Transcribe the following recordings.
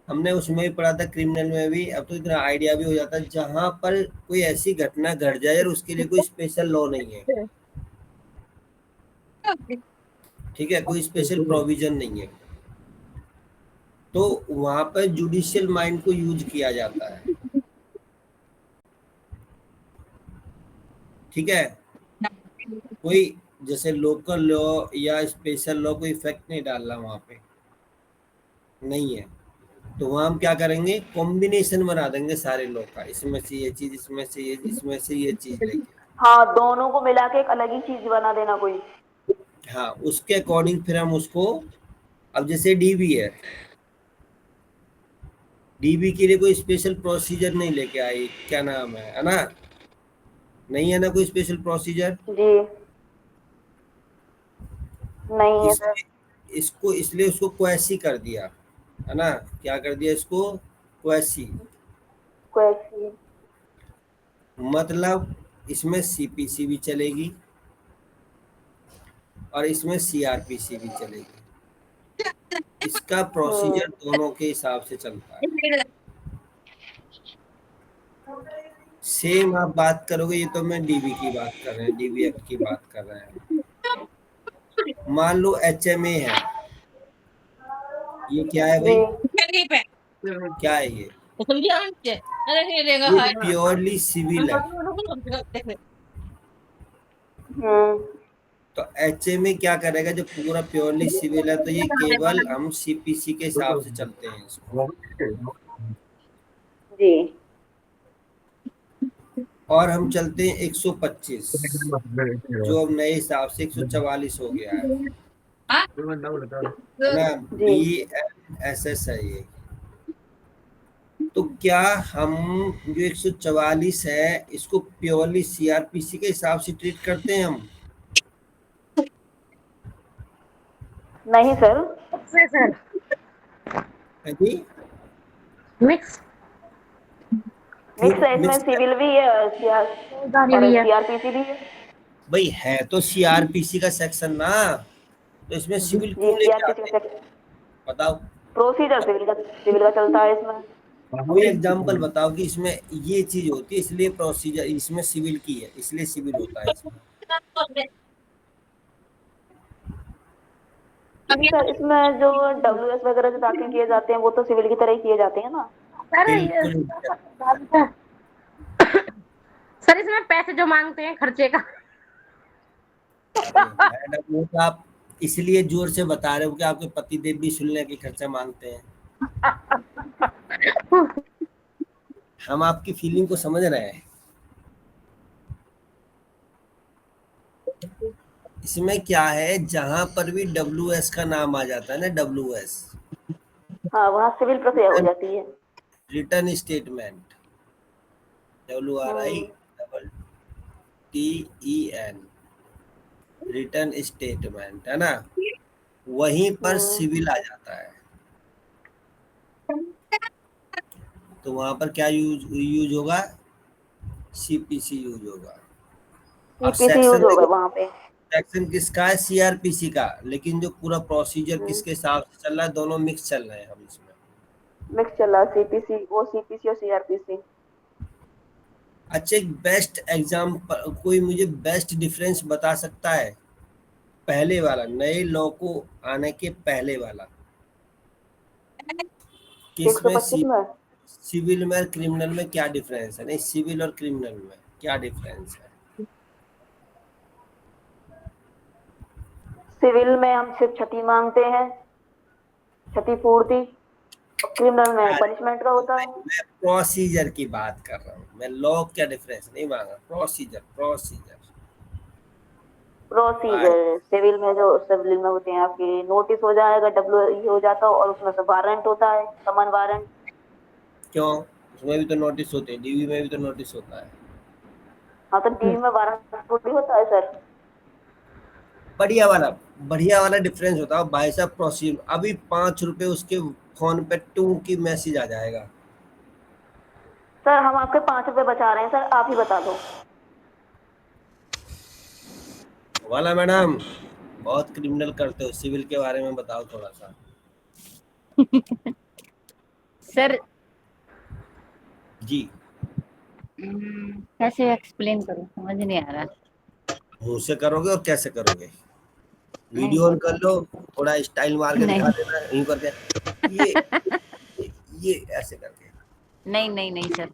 हमने उसमें भी पढ़ा था, क्रिमिनल में भी। अब तो इतना आइडिया भी हो जाता है, जहां पर कोई ऐसी घटना घट जाए और उसके लिए कोई स्पेशल लॉ नहीं है, ठीक है, कोई स्पेशल प्रोविजन नहीं है, तो वहां पर जुडिशियल माइंड को यूज किया जाता है, ठीक है। कोई जैसे लोकल लॉ या स्पेशल लॉ कोई इफेक्ट नहीं डाल रहा वहां पे, नहीं है। तो वहां हम क्या करेंगे, कॉम्बिनेशन बना देंगे सारे लॉ का, इसमें से ये चीज, इसमें से ये, इसमें से ये चीज लेके। हाँ, दोनों को मिला के एक अलग ही चीज बना देना कोई। हाँ, उसके अकॉर्डिंग फिर हम उसको, अब जैसे डीबी है, डीबी के लिए कोई स्पेशल प्रोसीजर नहीं लेके आई, क्या नाम है ना, नहीं है ना कोई स्पेशल प्रोसीजर। जी, नहीं है सर। इसलिए इसको, इसलिए उसको क्वेसी कर दिया, है ना, क्या कर दिया इसको, क्वेसी। कोई मतलब इसमें सीपीसी भी चलेगी और इसमें सीआरपीसी भी चलेगी, इसका प्रोसीजर दोनों के हिसाब से चलता है। सेम आप बात करोगे, ये तो मैं डीबी की बात कर रहे हैं, डीबी एक्ट की बात कर रहे हैं। मान लो एचएमए है, ये क्या है भाई, जी। क्या है ये प्योरली सिविल है। हम्म। तो एचएमए क्या करेगा, जब पूरा प्योरली सिविल है तो ये केवल हम सीपीसी के हिसाब से चलते हैं इसको, जी। और हम चलते हैं 125, जो अब नए हिसाब से 144 हो गया है ना, जी। BNSS है ये। तो क्या हम जो 144 है इसको प्योरली सीआरपीसी के हिसाब से ट्रीट करते हैं हम? नहीं सर। सर है जी? मिक्स क्यों मिक्स है, इसमें मिक्स? सिविल भी है और भी है। सीआरपीसी भी है। भाई है तो सीआरपीसी का सेक्शन ना, तो इसमें सिविल जी, क्यों लेके सीआरपीसी आते का हैं, बताओ। प्रोसीजर सिविल का चलता है इसमें। कोई एग्जांपल बताओ कि इसमें ये चीज होती है इसलिए प्रोसीजर इसमें सिविल की है, इसलिए सिविल होता है इसमें। सर, इसमें जो WS वगैरह जो दाखिल किए जाते हैं वो तो सिविल की तरह ही किए जाते हैं ना। सर बिल्कुल। सर इसमें पैसे जो मांगते हैं खर्चे का। मैडम वो तो आप इसलिए जोर से बता रहे हो कि आपके पति देव भी सुनने की खर्चा मांगते हैं, हम आपकी फीलिंग को समझ रहे हैं। इसमें क्या है, जहां पर भी WS का नाम आ जाता है ना, WS, हाँ, वहाँ सिविल प्रक्रिया हो जाती है। रिटर्न स्टेटमेंट, WRI हम्म। डबल TEN, रिटर्न स्टेटमेंट, है ना, वहीं पर हम्म। सिविल आ जाता है। तो वहां पर क्या यूज यूज होगा, सीपीसी यूज होगा। अब सीपीसी यूज सेक्शन होगा देखो, वहाँ पे। सेक्शन किसका है, सीआरपीसी का, लेकिन जो पूरा प्रोसीजर हम्म। किसके हिसाब से चल रहा है, दोनों मिक्स चल रहे हैं हम इसमें। मिक्स चला, सीपीसी वो सीपीसी और सीआरपीसी। अच्छा, एक बेस्ट एग्जाम, कोई मुझे बेस्ट डिफरेंस बता सकता है, पहले वाला, नए लॉ को आने के पहले वाला, किसमें 125 में सिविल में और क्रिमिनल में क्या डिफरेंस है, नहीं सिविल और क्रिमिनल में क्या डिफरेंस है? सिविल में हम सिर्फ क्षति मांगते हैं, क्षतिपूर्ति। क्रिमिनल में पनिशमेंट का होता है। मैं प्रोसीजर की बात कर रहा हूँ, मैं लॉ क्या डिफरेंस नहीं मांगा, प्रोसीजर प्रोसीजर। प्रोसीजर सिविल में जो सिविल में होते हैं आपके नोटिस हो जाएगा, WE हो जाता है और उसमें से वारंट होता है, समन वारंट। क्यों, उसमें भी तो नोटिस होते हैं, डीवी में भी तो नोटिस होता है। हाँ, तो डीवी में वारंट थोड़ी होता है सर। बढ़िया वाला डिफरेंस होता है भाई साहब, प्रोसीजर अभी 5 रुपए उसके फोन पे टू की मैसेज आ जाएगा। सर, हम आपके 5 रुपए बचा रहे हैं सर, आप ही बता दो। वाला मैडम, बहुत क्रिमिनल करते हो, सिविल के बारे में बताओ थोड़ा सा। सर जी। कैसे एक्सप्लेन करूं, समझ नहीं आ रहा। मुंह से करोगे और कैसे करोगे? नहीं वीडियो ऑन कर लो, थोड़ा स्टाइल मार के दिखा नहीं देना यूं करके, ये ये ऐसे करके। नहीं नहीं नहीं सर,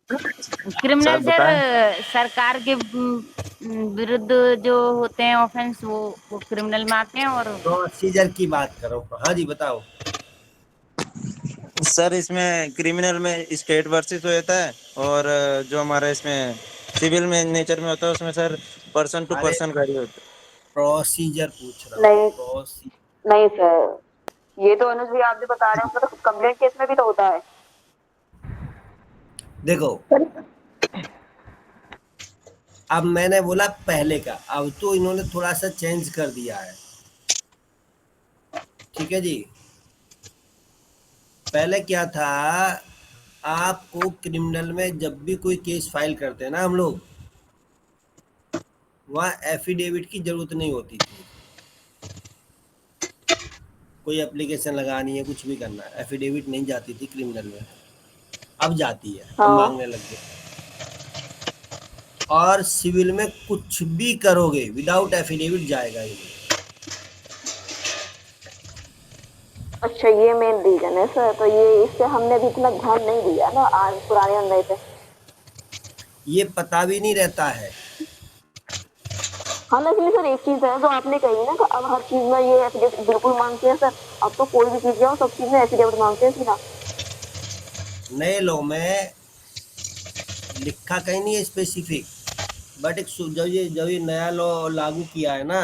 क्रिमिनल सर सर बताएं। सरकार के विरुद्ध जो होते हैं ऑफेंस, वो क्रिमिनल में आते हैं। और प्रोसीजर की बात करो। हाँ जी बताओ। सर इसमें क्रिमिनल में स्टेट वर्सेस होता है, और जो हमारा इसमें सिविल में नेचर में होता है उसमें सर पर्सन टू अरे पर्सन गाड़ी होता है। प्रोसीजर पूछ रहा हूँ, नहीं प्रोसीजर। नहीं सर, ये तो अनुज भी आप जो बता रहे हो मतलब कंप्लेंट केस में भी तो होता है। देखो, अब मैंने बोला पहले का, अब तो इन्होंने थोड़ा सा चेंज कर दिया है। ठीक है जी। पहले क्या था, आपको क्रिमिनल में जब भी कोई केस फाइल करते हैं ना हम लोग, वहाँ एफिडेविट की जरूरत नहीं होती थी। कोई एप्लीकेशन लगानी है, कुछ भी करना है, एफिडेविट नहीं जाती थी क्रिमिनल में। अब जाती है, अब हाँ मांगने लग गए। और सिविल में कुछ भी करोगे विदाउट एफिडेविट जाएगा ही नहीं। अच्छा, ये मेन रीजन है सर। तो ये इससे हमने भी इतना ध्यान नहीं दिया ना आज पुराने अंदर पे। ये पता भी नहीं रहता है। हाँ लेकिन सर एक चीज है जो आपने कही ना कि अब हर चीज में ये एफिडेविट बिल्कुल मांगते हैं सर। अब तो कोई भी चीज जाओ सब चीज में एफिडेविट मांगते हैं सीधा। नए लॉ में लिखा कहीं नहीं है स्पेसिफिक, बट एक जब ये नया लॉ लागू किया है ना,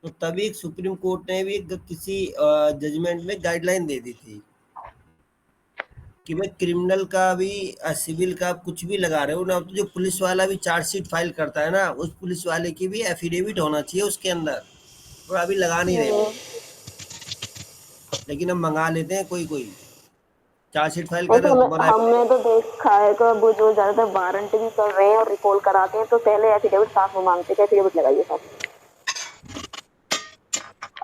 तो तभी एक सुप्रीम कोर्ट ने भी किसी जजमेंट में गाइडलाइन दे दी थी कि भाई क्रिमिनल का भी सिविल का कुछ भी लगा रहे हो ना, तो जो पुलिस वाला भी चार्जशीट फाइल करता है ना, उस पुलिस वाले की भी एफिडेविट होना चाहिए उसके अंदर। और अभी लगा नहीं रहे वो, लेकिन हम मंगा लेते हैं। कोई कोई चार्जशीट फाइल कर वैसे रहे हो तुम्हारा। हमने तो देखा है कि वो जो ज्यादातर वारंट भी कर रहे हैं और रिकॉल कराते हैं तो पहले एफिडेविट साथ में मांगते थे, एफिडेविट लगाइए साथ में।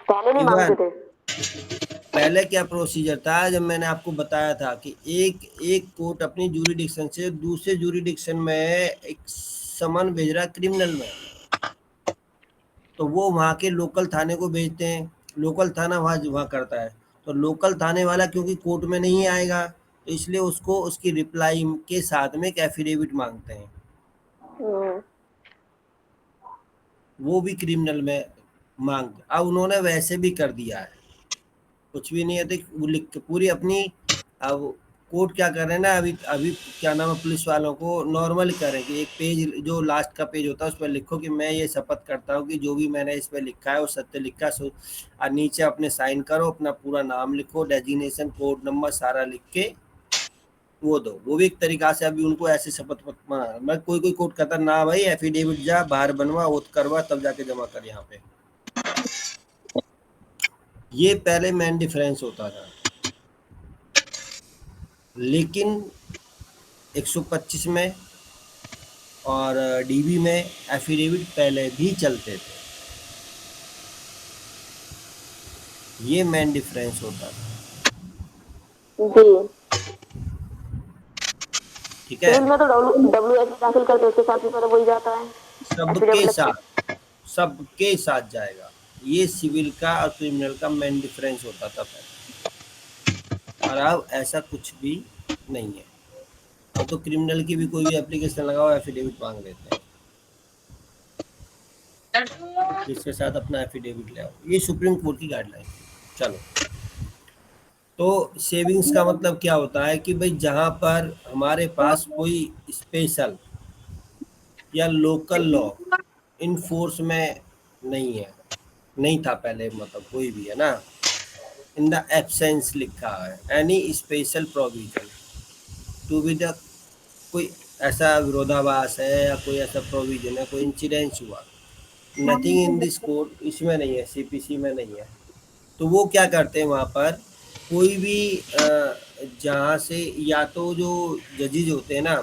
पहले नहीं मांगते इवन थे। पहले क्या प्रोसीजर था, जब मैंने आपको बताया था कि एक एक कोर्ट अपनी जूरिडिक्शन से दूसरे जूरिडिक्शन में एक समन भेज रहा है क्रिमिनल में, तो वो वहाँ के लोकल थाने को भेजते हैं, लोकल थाना वहाँ वहाँ करता है। तो लोकल थाने वाला क्योंकि कोर्ट में नहीं आएगा, तो इसलिए उसको उसकी रिप्लाई के साथ में एक एफिडेविट मांगते हैं। हम्म, वो भी क्रिमिनल में मांग, अब उन्होंने वैसे भी कर दिया है, कुछ भी नहीं है तो वो लिख के पूरी अपनी। अब कोर्ट क्या कर रहे हैं ना, अभी अभी क्या नाम है, पुलिस वालों को नॉर्मल करें कि एक पेज, जो लास्ट का पेज होता है उस पर लिखो कि मैं ये शपथ करता हूँ कि जो भी मैंने इस पर लिखा है वो सत्य लिखा सो। और नीचे अपने साइन करो, अपना पूरा नाम लिखो, डेजिग्नेशन, कोड नंबर सारा लिख के वो दो। वो भी एक तरीका से अभी उनको ऐसे शपथ मैं कोई कोई कोर्ट कहता ना भाई एफिडेविट जा बाहर बनवा, ओथ करवा, तब जाके जमा कर यहाँ पे। ये पहले मेन डिफरेंस होता था। लेकिन 125 में और डीबी में एफिडेविट पहले भी चलते थे। ये मेन डिफरेंस होता था। जी। ठीक है। सिविल में तो WH दाखिल करते उसके साथ भी पहले वही जाता है, एफिडेविट सबके लग के। साथ, सबके साथ जाएगा। ये सिविल का और क्रिमिनल का मेन डिफरेंस होता था पहले, और अब ऐसा कुछ भी नहीं है। अब तो क्रिमिनल की भी कोई भी एप्लीकेशन लगाओ एफिडेविट मांग लेते हैं, जिसके साथ अपना एफिडेविट ले आओ। ये सुप्रीम कोर्ट की गाइडलाइन। चलो, तो सेविंग्स का मतलब क्या होता है कि भाई जहाँ पर हमारे पास कोई स्पेशल या लोकल लॉ इन फोर्स में नहीं है, नहीं था पहले, मतलब कोई भी है ना, इन द एब्सेंस लिखा है any special provision to be the, कोई ऐसा विरोधाभास है या कोई ऐसा प्रोविजन है, कोई इंसिडेंस हुआ, नथिंग इन दिस कोड, इसमें नहीं है, सीपीसी में नहीं है। तो वो क्या करते हैं वहाँ पर, कोई भी जहाँ से, या तो जो जजेज होते हैं ना,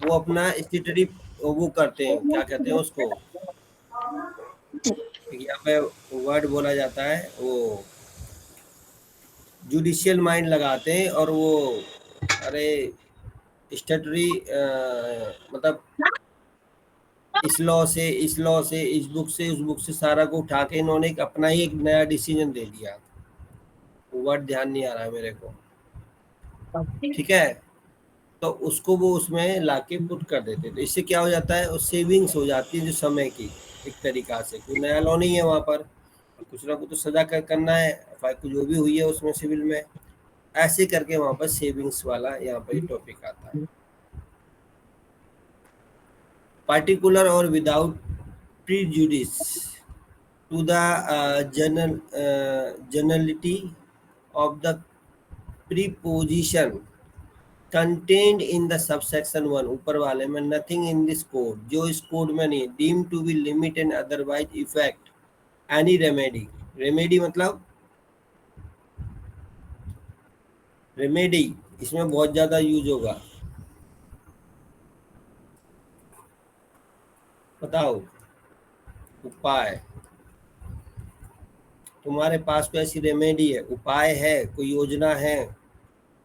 वो अपना स्टेटरी वो करते हैं, क्या कहते हैं उसको, यहाँ पे वर्ड बोला जाता है वो, जुडिशियल माइंड लगाते हैं, और वो अरे स्टेटरी मतलब इस लॉ से, इस लॉ से, इस बुक से, उस बुक से सारा को उठा के इन्होंने एक अपना ही एक नया डिसीजन दे दिया। वर्ड ध्यान नहीं आ रहा है मेरे को, ठीक है। तो उसको वो उसमें लाके पुट कर देते। तो इससे क्या हो जाता है, और सेविंग्स हो जाती है जो समय की, एक तरीका से। कोई नया लॉ नहीं है वहाँ पर, कुछ ना कुछ तो सजा करना है, एफआईआर जो भी हुई है उसमें सिविल में, ऐसे करके वहाँ पर सेविंग्स वाला यहाँ पर टॉपिक आता है। पार्टिकुलर और without prejudice to the generality of the preposition contained in the subsection 1, ऊपर वाले में, nothing in this code, जो इस कोड में नहीं, deemed to be limit and otherwise effect any remedy। remedy मतलब remedy इसमें बहुत ज्यादा यूज होगा, बताओ। उपाय, तुम्हारे पास कोई ऐसी रेमेडी है, उपाय है, कोई योजना है,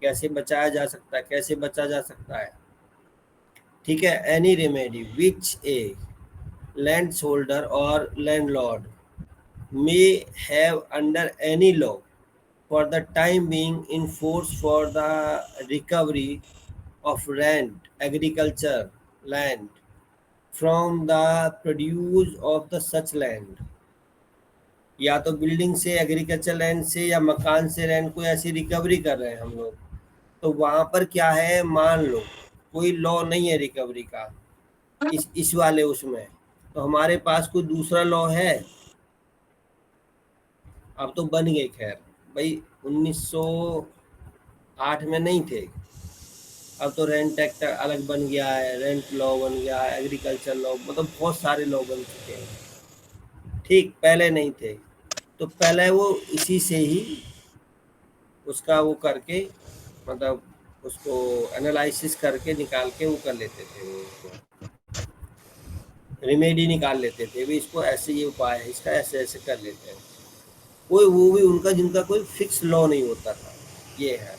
कैसे बचाया जा सकता है, कैसे बचा जा सकता है, ठीक है। Any remedy which a land holder और landlord may have under any law for the time being in force for the recovery of rent agriculture land from the produce of the such land. या तो building से, agriculture land से, या मकान से land को ऐसी रिकवरी कर रहे हैं हम लोग, तो वहां पर क्या है, मान लो कोई लॉ नहीं है रिकवरी का इस वाले उसमें, तो हमारे पास कोई दूसरा लॉ है। अब तो बन गए, खैर भाई 1908 में नहीं थे, अब तो रेंट एक्ट अलग बन गया है, रेंट लॉ बन गया है, एग्रीकल्चर लॉ, मतलब बहुत सारे लॉ बन चुके हैं, ठीक। पहले नहीं थे, तो पहले वो इसी से ही उसका वो करके, मतलब उसको एनालिसिस करके निकाल के वो कर लेते थे, वो रेमेडी निकाल लेते थे भी, इसको ऐसे ये उपाय है, इसका ऐसे ऐसे कर लेते हैं। कोई वो भी उनका जिनका कोई फिक्स लॉ नहीं होता था। ये है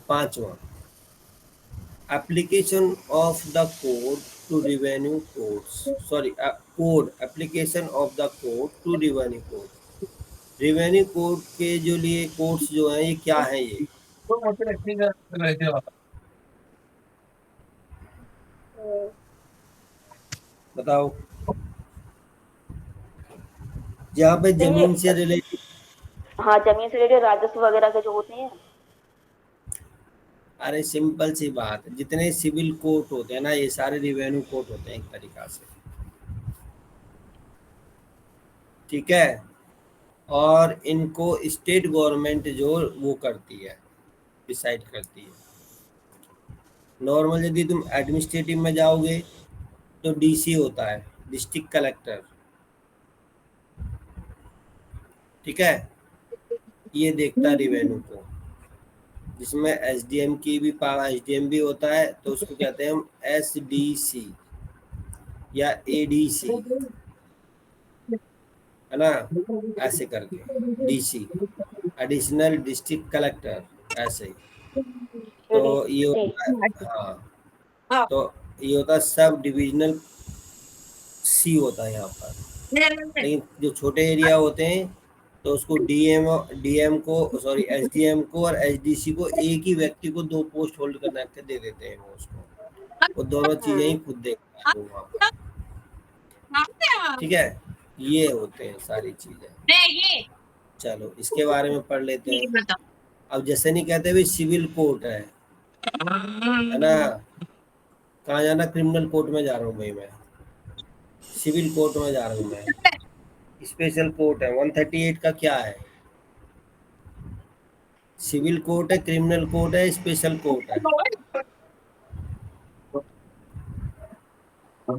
5वां, application of the code to revenue codes, sorry code, application of the code to revenue code. Revenue code के जो लिए कोड्स जो हैं, ये क्या है, ये बताओ। जहाँ पे जमीन से रिलेटेड, हाँ, जमीन से रिलेटेड राजस्व वगैरह के जो होते हैं। अरे सिंपल सी बात है, जितने सिविल कोर्ट होते हैं ना, ये सारे रेवेन्यू कोर्ट होते हैं एक तरीका से, ठीक है। और इनको स्टेट गवर्नमेंट जो वो करती है, डिसाइड करती है। नॉर्मल यदि तुम एडमिनिस्ट्रेटिव में जाओगे तो डीसी होता है, डिस्ट्रिक्ट कलेक्टर, ठीक है। ये देखता है रेवेन्यू को, जिसमें एसडीएम की भी पावर, एसडीएम भी होता है, तो उसको कहते हैं हम एसडीसी या एडीसी, है ना, ऐसे करके, डीसी एडिशनल डिस्ट्रिक्ट कलेक्टर, ऐसे। तो ये होता है, हाँ, तो ये होता है सब डिविजनल सी होता है यहाँ पर। लेकिन जो छोटे एरिया होते हैं तो उसको डीएम को, सॉरी एसडीएम को और एसडीसी को, एक ही व्यक्ति को 2 पोस्ट होल्ड करना के दे देते हैं, वो उसको, वो दोनों चीजें ही खुद देखता है वहाँ पर, ठीक है। ये होते हैं सारी चीजें। चलो इसके बारे में पढ़ लेते हैं। अब जैसे नहीं कहते भाई सिविल कोर्ट है ना, कहाँ जाना, क्रिमिनल कोर्ट में जा रहा हूँ भाई मैं, सिविल कोर्ट में जा रहा हूँ मैं, स्पेशल कोर्ट है। 138 का क्या है, सिविल कोर्ट है, क्रिमिनल कोर्ट है, स्पेशल कोर्ट है। वो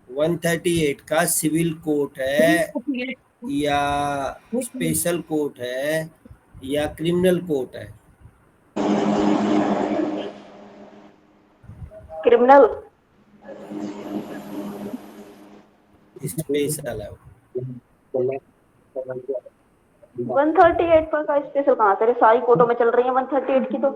138 का सिविल कोर्ट है या स्पेशल कोर्ट है या क्रिमिनल कोर्ट है? क्रिमिनल, स्पेशल है, 138 पर का स्पेशल कहाँ से? सारी फोटो में चल रही है 138 की तो।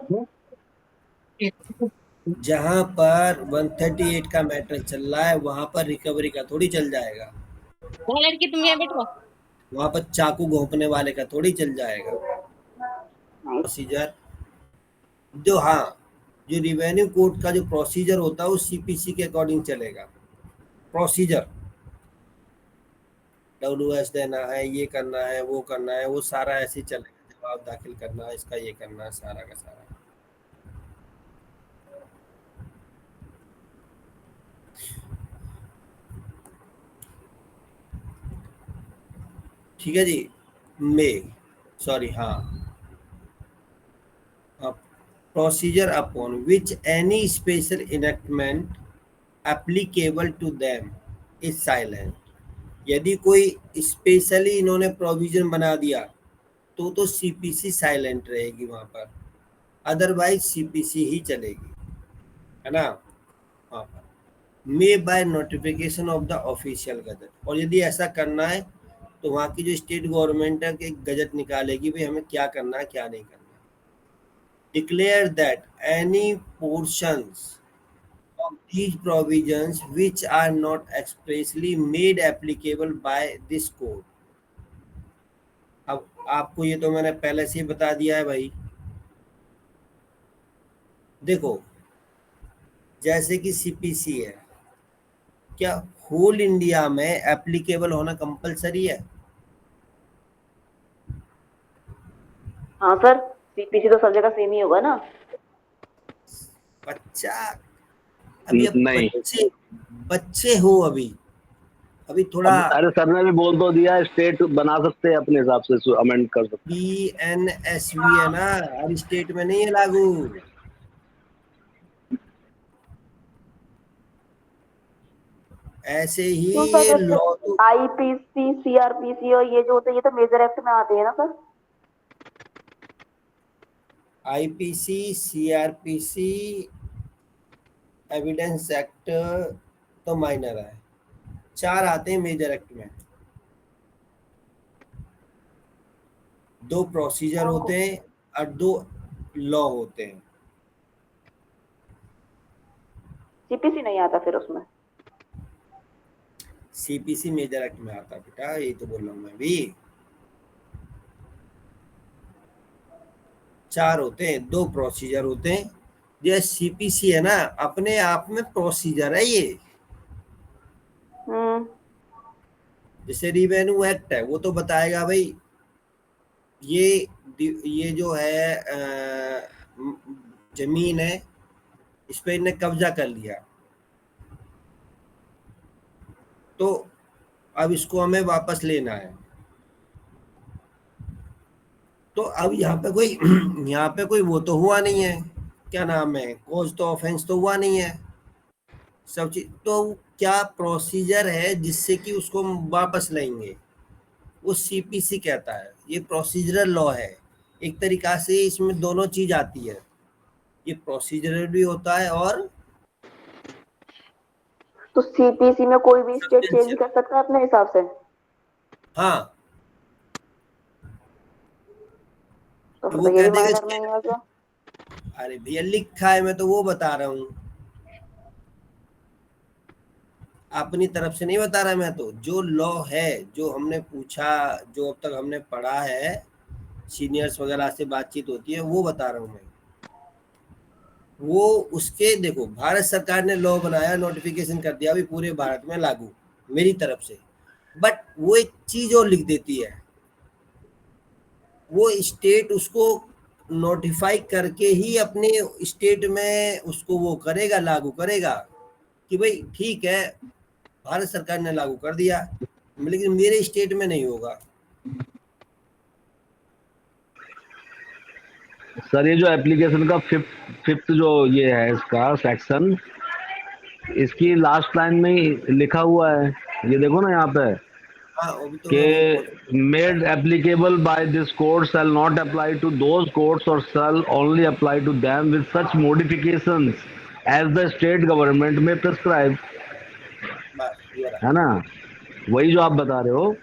जहां पर 138 का मैटर चल रहा है वहां पर रिकवरी का थोड़ी चल जाएगा। लड़की तुम यहाँ बैठो। वहां पर चाकू घोंपने वाले का थोड़ी चल जाएगा प्रोसीजर। जो हाँ, जो रिवेन्यू कोर्ट का जो प्रोसीजर होता है वो सीपीसी के अकॉर्डिंग चलेगा। प्रोसीजर WS देना है, ये करना है, वो करना है, वो सारा ऐसे ही चलेगा। जवाब दाखिल करना है, इसका ये करना है, सारा का सारा। ठीक है जी। सॉरी हाँ, procedure upon which any special enactment applicable to them is silent. यदि कोई स्पेशली इन्होंने प्रोविजन बना दिया तो सीपीसी साइलेंट रहेगी वहां पर, अदरवाइज सीपीसी ही चलेगी, है ना। वहां पर may by notification of the official gazette, और यदि ऐसा करना है तो वहाँ की जो स्टेट गवर्नमेंट है कि गजट निकालेगी भाई हमें क्या करना है क्या नहीं करना। Declare that any portions of these provisions which are not expressly made applicable by this code। अब आपको ये तो मैंने पहले से ही बता दिया है भाई। देखो, जैसे कि सीपीसी है, क्या होल इंडिया में एप्लीकेबल होना कंपलसरी है? हाँ सर, सीपीसी तो सब जगह सेम ही होगा ना। बच्चा अभी नहीं, बच्चे हो अभी थोड़ा। अरे सर ने भी बोल तो दिया, स्टेट बना सकते हैं अपने हिसाब से, अमेंड कर सकते हैं। BNSV है ना, हर स्टेट में नहीं है लागू। ऐसे ही ये लॉ तो IPC CRPC और ये जो होते हैं ये तो मेजर एक्ट में आते हैं ना sir. IPC CRPC evidence act तो माइनर है, 4 आते हैं मेजर एक्ट में। 2 प्रोसीजर होते हैं और 2 लॉ होते हैं। सीपीसी नहीं आता फिर उसमें। सीपीसी मेजर एक्ट में आता बेटा, यही तो बोल रहा हूँ मैं भी। 4 होते हैं, 2 प्रोसीजर होते हैं। ये सीपीसी है ना, अपने आप में प्रोसीजर है ये। जैसे रिवेन्यू एक्ट है वो तो बताएगा भाई ये जो है जमीन है, इस पे इन्हें कब्जा कर लिया तो अब इसको हमें वापस लेना है। तो अब यहाँ पे कोई वो तो हुआ नहीं है, क्या नाम है, कॉज तो ऑफेंस तो हुआ नहीं है सब चीज। तो क्या प्रोसीजर है जिससे कि उसको वापस लेंगे, वो सीपीसी कहता है। ये प्रोसीजरल लॉ है एक तरीका से, इसमें दोनों चीज आती है, ये प्रोसीजरल भी होता है और तो सीपीसी में कोई भी स्टेट चेंज कर सकता है अपने हिसाब से। हाँ, तो वो ये कह भी देगा माइनर में ही आ गया। अरे भैया लिखा है, मैं तो वो बता रहा हूँ, अपनी तरफ से नहीं बता रहा मैं तो। जो लॉ है, जो हमने पूछा, जो अब तक हमने पढ़ा है, सीनियर्स वगैरह से बातचीत होती है, वो बता रहा हूँ मैं। वो उसके देखो, भारत सरकार ने लॉ बनाया, नोटिफिकेशन कर दिया अभी पूरे भारत में लागू मेरी तरफ से, बट वो एक चीज और लिख देती है, वो स्टेट उसको नोटिफाई करके ही अपने स्टेट में उसको वो करेगा, लागू करेगा कि भाई ठीक है भारत सरकार ने लागू कर दिया, लेकिन मेरे स्टेट में नहीं होगा। सर ये जो एप्लीकेशन का फिफ्थ जो ये है इसका सेक्शन, इसकी लास्ट लाइन में ही लिखा हुआ है, ये देखो ना यहाँ पे कि made applicable by this code shall not apply to those codes और shall only apply to them with such modifications as the state government may prescribe, है ना। वही जो आप बता रहे हो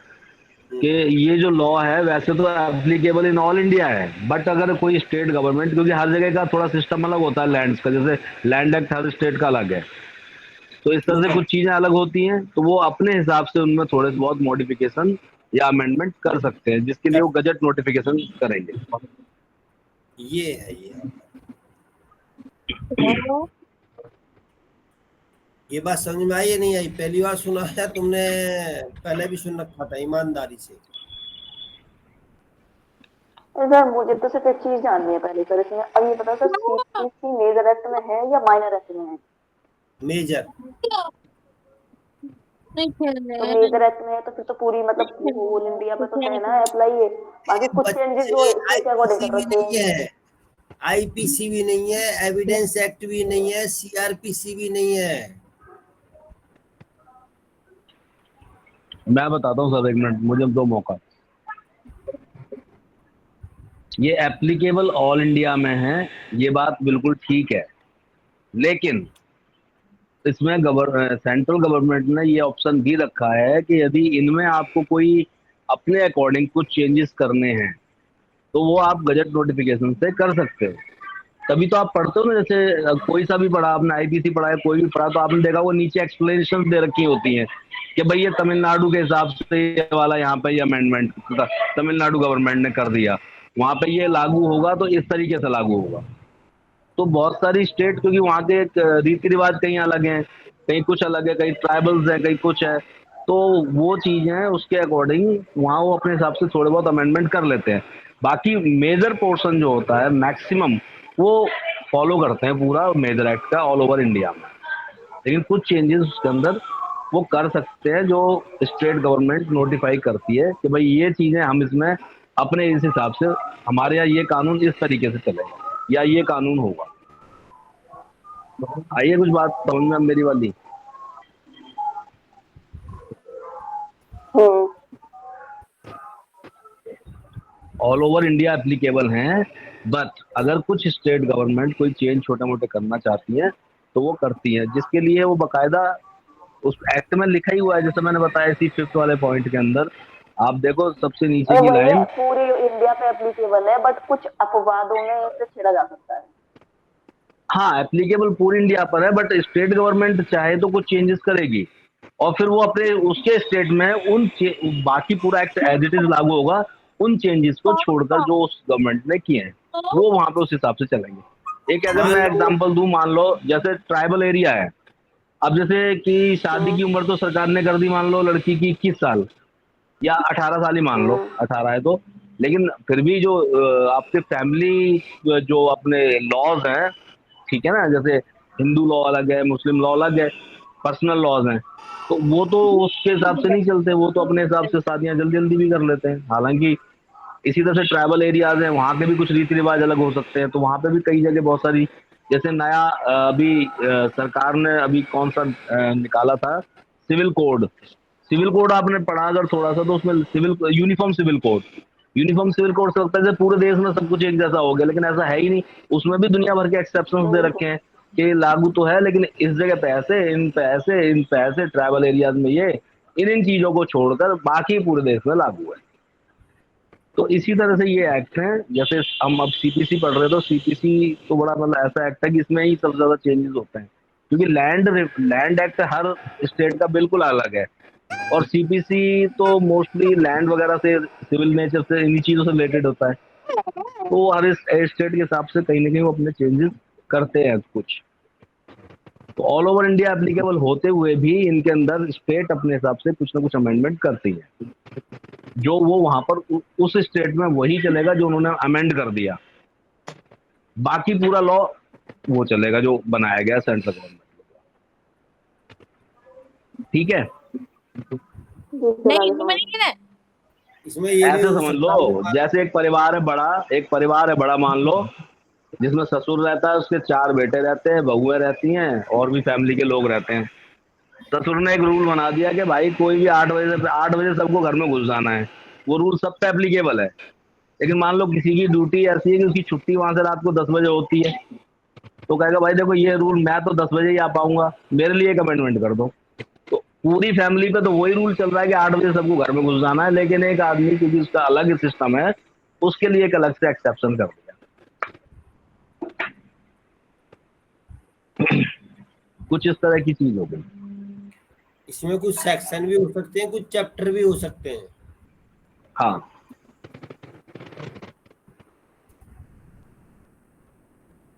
कि ये जो लॉ है वैसे तो एप्लीकेबल इन ऑल इंडिया है, बट अगर कोई स्टेट गवर्नमेंट, क्योंकि हर जगह का थोड़ा सिस्टम अलग होता है लैंड्स का, जैसे लैंड एक्ट हर स्टेट का अलग है, तो इस तरह से कुछ चीजें अलग होती हैं, तो वो अपने हिसाब से उनमें थोड़े बहुत मॉडिफिकेशन या अमेंडमेंट कर सकते हैं, जिसके लिए वो गजट नोटिफिकेशन करेंगे। ये है ये। ये बात समझ में आई या नहीं आई? पहली बार सुना है तुमने? पहले भी सुन रखा था ईमानदारी से? सर मुझे तो सिर्फ एक चीज जाननी है पहले सर इसमें, अब ये बताओ सर सीपीसी मेजर एक्ट में है या माइनर एक्ट में है? मेजर। तो मेजर एक्ट में है तो फिर तो पूरी मतलब होल इंडिया पे तो है ना अप्लाई है, बाकी कुछ चेंजेस जो स्टेट के अकॉर्डिंग कर रखे हैं। आईपीसी भी नहीं है, एविडेंस एक्ट भी नहीं है, सीआरपीसी भी नहीं है। मैं बताता हूँ सर, एक मिनट मुझे दो मौका। ये एप्लीकेबल ऑल इंडिया में है, ये बात बिल्कुल ठीक है, लेकिन इसमें सेंट्रल गवर्नमेंट ने ये ऑप्शन भी रखा है कि यदि इनमें आपको कोई अपने अकॉर्डिंग कुछ चेंजेस करने हैं तो वो आप गजट नोटिफिकेशन से कर सकते हो। तभी तो आप पढ़ते हो ना, जैसे कोई सा भी पढ़ा आपने, आईपीसी पढ़ा है, कोई भी पढ़ा, तो आपने देखा वो नीचे एक्सप्लेनेशन दे रखी होती हैं कि भाई ये तमिलनाडु के हिसाब से ये वाला यहाँ पे ये अमेंडमेंट तमिलनाडु गवर्नमेंट ने कर दिया, वहां पे ये लागू होगा तो इस तरीके से लागू होगा। तो बहुत सारी स्टेट, क्योंकि वहाँ के रीति रिवाज कहीं अलग हैं, कहीं कुछ अलग है, कहीं ट्राइबल्स है, कहीं कुछ है, तो वो चीजें उसके अकॉर्डिंग वहाँ वो अपने हिसाब से थोड़े बहुत अमेंडमेंट कर लेते हैं। बाकी मेजर पोर्शन जो होता है मैक्सिमम वो फॉलो करते हैं पूरा मेजर एक्ट का ऑल ओवर इंडिया में, लेकिन कुछ चेंजेस उसके अंदर वो कर सकते हैं जो स्टेट गवर्नमेंट नोटिफाई करती है कि भाई ये चीजें हम इसमें अपने इस हिसाब से, हमारे यहाँ ये कानून इस तरीके से चलेगा या ये कानून होगा। आइए कुछ बात समझ में मेरी वाली। ऑल ओवर इंडिया एप्लीकेबल हैं, बट अगर कुछ स्टेट गवर्नमेंट कोई चेंज छोटे मोटे करना चाहती है तो वो करती है, जिसके लिए वो बकायदा उस एक्ट में लिखा ही हुआ है, जैसे मैंने बताया इसी 5th वाले पॉइंट के अंदर आप देखो सबसे नीचे की लाइन। पूरे इंडिया पे एप्लीकेबल है बट कुछ अपवादों में इसे छेड़ा जा सकता है। हाँ एप्लीकेबल पूरी इंडिया पर है, बट स्टेट गवर्नमेंट चाहे तो कुछ चेंजेस करेगी और फिर वो अपने उसके स्टेट में बाकी पूरा एक्ट एज इट इज लागू होगा, उन चेंजेस को छोड़कर जो उस गवर्नमेंट ने किए हैं वो वहां पे उस हिसाब से चलेंगे। एक अगर मैं एग्जांपल दूं, मान लो जैसे ट्राइबल एरिया है, अब जैसे कि शादी की उम्र तो सरकार ने कर दी, मान लो लड़की की 21 साल या 18 साल ही मान लो, 18 है तो, लेकिन फिर भी जो आपके फैमिली जो अपने लॉज हैं, ठीक है ना, जैसे हिंदू लॉ अलग है, मुस्लिम लॉ अलग है, पर्सनल लॉज हैं, तो वो तो उसके हिसाब से नहीं चलते, वो तो अपने हिसाब से शादियां जल्दी जल्दी भी कर लेते हैं। हालांकि इसी तरह से ट्राइबल एरियाज हैं, वहाँ के भी कुछ रीति रिवाज अलग हो सकते हैं, तो वहाँ पे भी कई जगह बहुत सारी, जैसे नया अभी सरकार ने अभी कौन सा निकाला था सिविल कोड, सिविल कोड आपने पढ़ा अगर थोड़ा सा, तो उसमें uniform civil code, uniform civil code से लगता है पूरे देश में सब कुछ एक जैसा हो गया, लेकिन ऐसा है ही नहीं, उसमें भी दुनिया भर के एक्सेप्शंस दे रखे हैं कि लागू तो है लेकिन इस जगह पे ऐसे, इन पे ऐसे, इन पे ऐसे, ट्राइबल एरियाज में ये, इन चीजों को छोड़कर बाकी पूरे देश में लागू है। तो इसी तरह से ये एक्ट है, जैसे हम अब सीपीसी पढ़ रहे हैं, तो सीपीसी तो बड़ा मतलब ऐसा एक्ट है कि इसमें ही सबसे ज्यादा चेंजेस होते हैं, क्योंकि लैंड एक्ट हर स्टेट का बिल्कुल अलग है और सीपीसी तो मोस्टली लैंड वगैरह से, सिविल नेचर से, इन्हीं चीजों से रिलेटेड होता है, तो हर स्टेट के हिसाब से कहीं ना कहीं वो अपने चेंजेस करते हैं कुछ। तो ऑल ओवर इंडिया एप्लीकेबल होते हुए भी इनके अंदर स्टेट अपने हिसाब से कुछ ना कुछ अमेंडमेंट करती है, जो वो वहां पर उस स्टेट में वही चलेगा जो उन्होंने अमेंड कर दिया, बाकी पूरा लॉ वो चलेगा जो बनाया गया सेंट्रल गवर्नमेंट। ठीक है, इसमें ये ऐसे समझ लो जैसे एक परिवार है बड़ा मान लो, जिसमें ससुर रहता है, उसके 4 बेटे रहते हैं, बहुएं रहती हैं और भी फैमिली के लोग रहते हैं। ससुर ने एक रूल बना दिया कि भाई कोई भी 8 बजे सबको घर में घुस जाना है, वो रूल सब पे एप्लीकेबल है, लेकिन मान लो किसी की ड्यूटी ऐसी है कि उसकी छुट्टी वहां से रात को 10 बजे होती है, तो कहेगा भाई देखो ये रूल मैं तो 10 बजे ही आ पाऊंगा, मेरे लिए एक अमेंडमेंट कर दो, तो पूरी फैमिली पे तो वही रूल चल रहा है कि 8 बजे सबको घर में घुस जाना है, लेकिन एक आदमी क्योंकि उसका अलग सिस्टम है, उसके लिए एक अलग से एक्सेप्शन कर दिया। कुछ इस तरह की चीज हो गई। इसमें कुछ सेक्शन भी हो सकते हैं, कुछ चैप्टर भी हो सकते हैं। हाँ,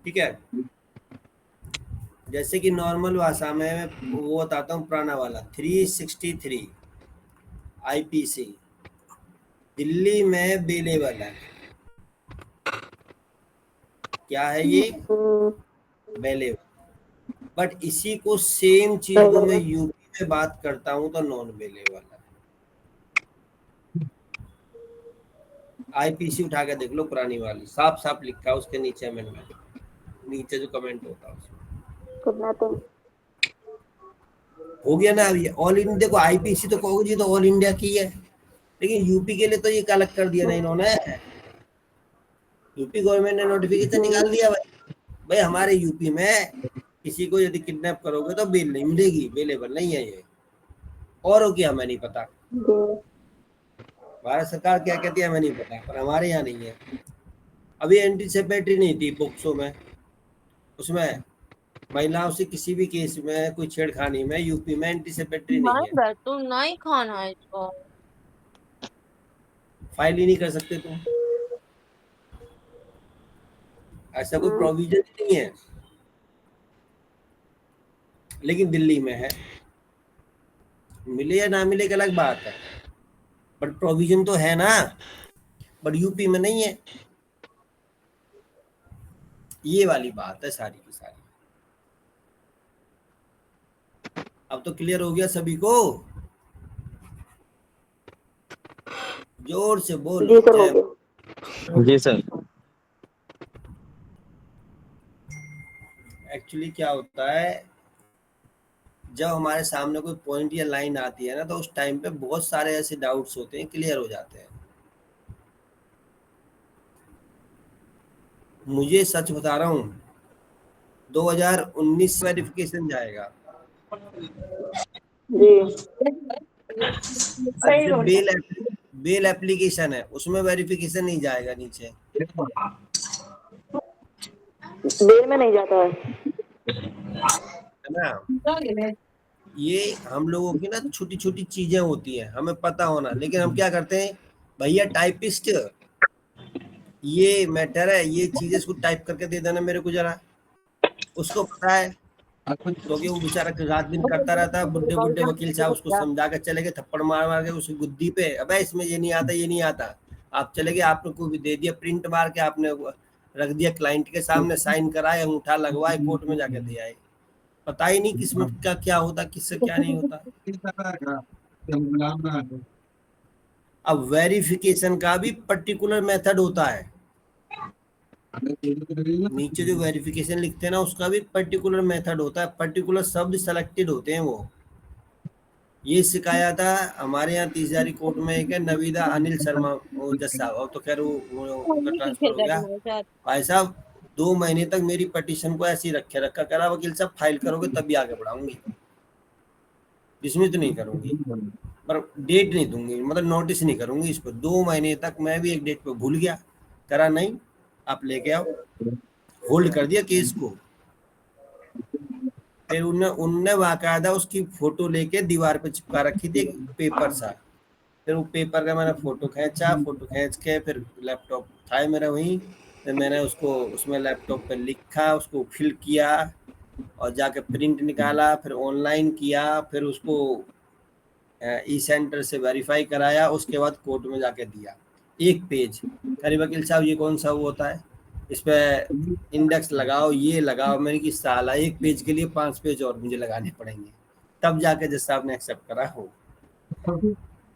ठीक है। जैसे कि नॉर्मल भाषा में मैं वो बताता हूँ, पुराना वाला 363 आईपीसी दिल्ली में बेलेबल है। क्या है ये? बेलेबल। बट इसी को सेम चीज को मैं यूपी में बात करता हूँ तो नॉन बेलेबल है। आईपीसी उठा के देख लो, पुरानी वाली, साफ साफ लिखा है उसके नीचे अमेंडमेंट, नीचे जो कमेंट होता है उसमें। हो गया ना। अभी ऑल इंडिया, देखो आईपीसी तो कहोगे जी तो ऑल इंडिया की है, लेकिन यूपी के लिए तो ये अलग कर दिया ना इन्होंने। यूपी गवर्नमेंट ने नोटिफिकेशन निकाल दिया भाई हमारे यूपी में किसी को यदि किडनैप करोगे तो बेल नहीं मिलेगी, बेलेबल नहीं है ये। औरों की हमें नहीं पता, भारत सरकार क्या कहती है हमें नहीं पता, पर हमारे यहाँ नहीं है। अभी एंटीसिपेटरी नहीं थी पोक्सो में, उसमें महिलाओं से किसी भी केस में कोई छेड़खानी में यूपी में एंटीसिपेटरी नहीं है। तो नहीं खाना है इसको, फाइल ही नहीं कर सकते तुम, ऐसा कोई प्रोविजन नहीं है। लेकिन दिल्ली में है, मिले या ना मिले एक अलग बात है, बट प्रोविजन तो है ना, बट यूपी में नहीं है। ये वाली बात है सारी की सारी। अब तो क्लियर हो गया सभी को? जोर से बोलो। जी सर। एक्चुअली क्या होता है, जब हमारे सामने कोई पॉइंट या लाइन आती है ना, तो उस टाइम पे बहुत सारे ऐसे डाउट्स होते हैं, क्लियर हो जाते हैं। मुझे सच बता रहा हूँ, 2019 वेरिफिकेशन जाएगा जी। जो बेल एप्लीकेशन है उसमें वेरिफिकेशन नहीं जाएगा नीचे, बेल में नहीं जाता है ना। ये हम लोगों की ना छोटी छोटी चीजें होती हैं, हमें पता होना, लेकिन हम क्या करते हैं, भैया टाइपिस्ट ये मैटर है, ये चीजें इसको टाइप करके दे देना मेरे को जरा। उसको पता है क्योंकि वो बेचारा रात दिन करता रहता है, बुड्ढे बुड्ढे वकील साहब उसको समझा कर चले गए, थप्पड़ मार मार के उसकी गुद्दी पे, अबे इसमें ये नहीं आता, ये नहीं आता। आप चले गए, आपने को भी दे दिया, प्रिंट मार के आपने रख दिया क्लाइंट के सामने, साइन कराए, अंगूठा लगवाए, कोर्ट में जाके दे आए। पता ही नहीं किस्मत का क्या होता, किससे क्या नहीं होता। अब वेरिफिकेशन का भी पर्टिकुलर मेथड होता है, नीचे जो वेरिफिकेशन लिखते हैं ना उसका भी पर्टिकुलर मेथड होता है, पर्टिकुलर शब्द सेलेक्टेड होते हैं। वो ये सिखाया था हमारे यहाँ 30,000 कोर्ट में एक है नवीदा अनिल शर्मा, वो जज साहब, अब तो खैर वो उनका ट्रांसफर हो गया। भाई साहब 2 महीने तक मेरी पटिशन को ऐसे ही रखा करा, वकील साहब फाइल करोगे तभी आगे बढ़ाऊंगी, डिसमिस नहीं करूंगी, पर डेट नहीं दूंगी, मतलब नोटिस नहीं करूंगी इस पर। 2 महीने तक मैं भी एक डेट पे भूल गया, करा नहीं, आप लेके आओ, होल्ड कर दिया केस को। फिर उनने बाकायदा उसकी फोटो लेके दीवार पे चिपका रखी थी पेपर सा, फिर वो पेपर का मैंने फोटो खींचा, फोटो खींच के फिर लैपटॉप था मेरा वहीं, फिर मैंने उसको उसमें लैपटॉप पे लिखा, उसको फिल किया और जाके प्रिंट निकाला, फिर ऑनलाइन किया, फिर उसको ई सेंटर से वेरीफाई कराया, उसके बाद कोर्ट में जाके दिया। 1 पेज, अरे वकील साहब ये कौन सा वो होता है, इस पे इंडेक्स लगाओ, ये लगाओ, मैंने की साला 1 पेज के लिए 5 पेज और मुझे लगाने पड़ेंगे, तब जाके जज साहब ने एक्सेप्ट करा हो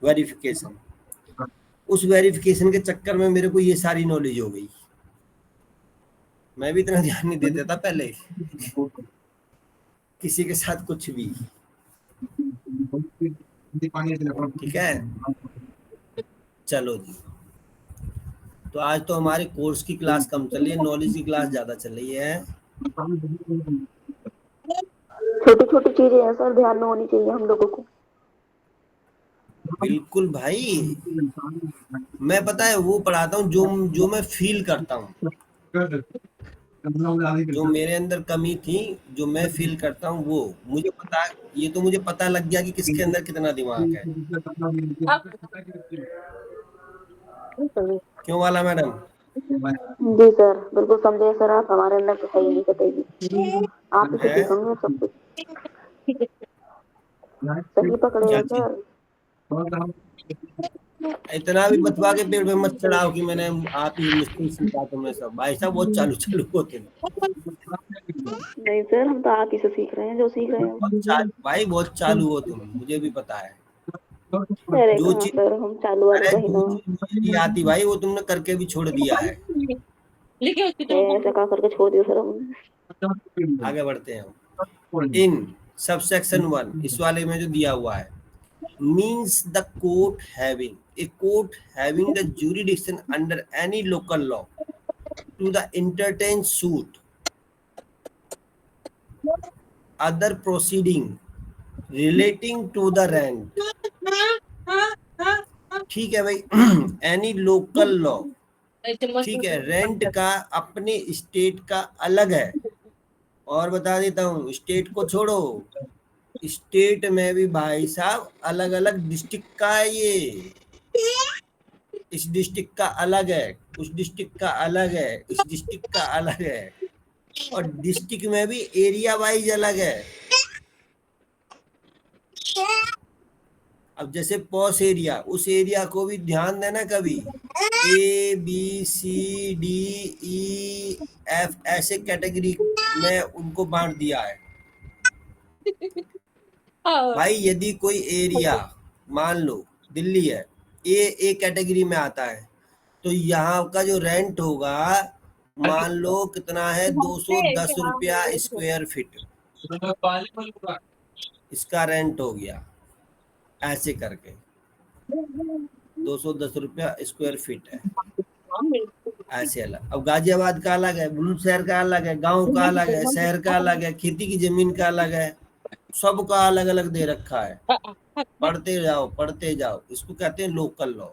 वेरिफिकेशन। उस वेरिफिकेशन के चक्कर में मेरे को ये सारी नॉलेज हो गई, मैं भी इतना ध्यान नहीं देता था पहले किसी के साथ कुछ भी। ठीक है, चलो जी। तो आज तो हमारे कोर्स की क्लास कम चल रही है, नॉलेज की क्लास ज्यादा चल रही है। छोटी छोटी चीजें हैं सर, ध्यान में होनी चाहिए हम लोगों को। बिल्कुल भाई, मैं पता है वो पढ़ाता हूँ जो मैं फील करता हूँ, जो मेरे अंदर कमी थी, जो मैं फील करता हूँ वो मुझे पता। ये तो मुझे पता लग गया कि किसके अंदर कितना दिमाग है। क्यों वाला मैडम? जी सर, बिल्कुल समझे सर, आप हमारे अंदर तो सही नहीं कटेगी, आप ही से है सीखेंगे सब कुछ, सही पकड़ेगा क्या चीज? सर। इतना भी बतवा के पेड़ पे मत चढ़ाओ कि मैंने आप ही मुझसे सीखा तुमने सब। भाई साहब बहुत चालू चालू होते हैं। नहीं सर, हम तो आप ही से सीख रहे हैं जो सीख रहे हैं। भाई बहुत चालू हो तुम, मुझे भी पता है। अरे जो कहाँ चीज, सर, हम चालू वाले अरे तो ही जो ना। चीज मुझे नहीं आती भाई वो तुमने करके भी छोड़ दिया है। ऐसा क्या करके छोड़ दिया सर हमने। आगे बढ़ते हैं हम। इन सबसेक्शन 1 इस वाले में जो दिया हुआ है, means the court having a court having the jurisdiction under any local law to the entertain suit, other proceeding relating to the rent। ठीक है भाई, एनी लोकल लॉ, ठीक है, रेंट का अपने स्टेट का अलग है। और बता देता हूँ, स्टेट को छोड़ो, स्टेट में भी भाई साहब अलग अलग डिस्ट्रिक्ट का है ये। इस डिस्ट्रिक्ट का अलग है, उस डिस्ट्रिक्ट का अलग है, इस डिस्ट्रिक्ट का अलग है, और डिस्ट्रिक्ट में भी एरिया वाइज अलग है। अब जैसे पॉश एरिया, उस एरिया को भी ध्यान देना कभी। A B C D E F ऐसे कैटेगरी में उनको बांट दिया है भाई। यदि कोई एरिया मान लो दिल्ली है, ए कैटेगरी में आता है, तो यहाँ का जो रेंट होगा मान लो कितना है, 210 रुपया स्क्वायर फीट, इसका रेंट हो गया ऐसे करके। 210 रुपया स्क्वायर फीट है ऐसे अलग। अब गाजियाबाद का अलग है, बुलंदशहर का अलग है, गांव का अलग है, शहर का अलग है, खेती की जमीन का अलग है, सबका अलग अलग दे रखा है। पढ़ते जाओ पढ़ते जाओ, इसको कहते हैं लोकल लॉ।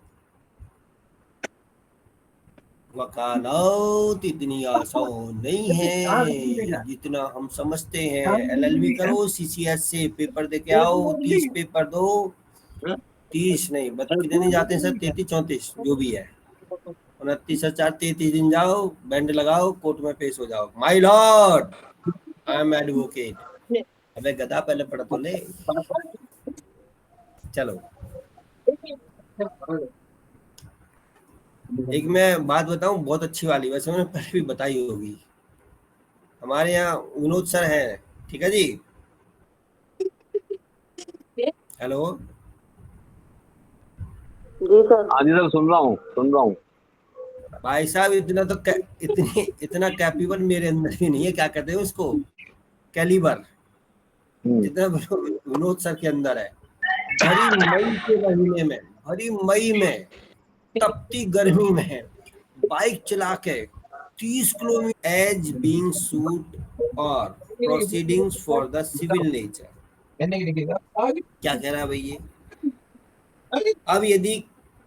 वकालत इतनी आसान नहीं है जितना हम समझते हैं। एलएलबी करो, सीसीएस से पेपर दे के आओ, 30 पेपर दो, 30 नहीं कितने जाते हैं सर, 33 34 जो भी है, 29 4 33 दिन जाओ, बैंड लगाओ, कोर्ट में पेश हो जाओ। My Lord I am advocate. अबे गधा पहले पढ़ तो ले। चलो एक मैं बात बताऊं बहुत अच्छी वाली, वैसे मैंने पहले भी बताई होगी। हमारे यहाँ विनोद सर हैं, ठीक है जी। हेलो जी सर। हाँ जी सर, सुन रहा हूँ। भाई साहब इतना तो इतना कैपेबल मेरे अंदर भी नहीं है, क्या कहते हैं उसको, कैलिबर, जितना विनोद सर के अंदर है। भरी मई के महीने में, भरी मई में, तपती गर्मी में बाइक चला के 30 किलोमीटर एज बीइंग सूट और proceedings for the civil nature. क्या कह रहा है भाई ये? अब यदि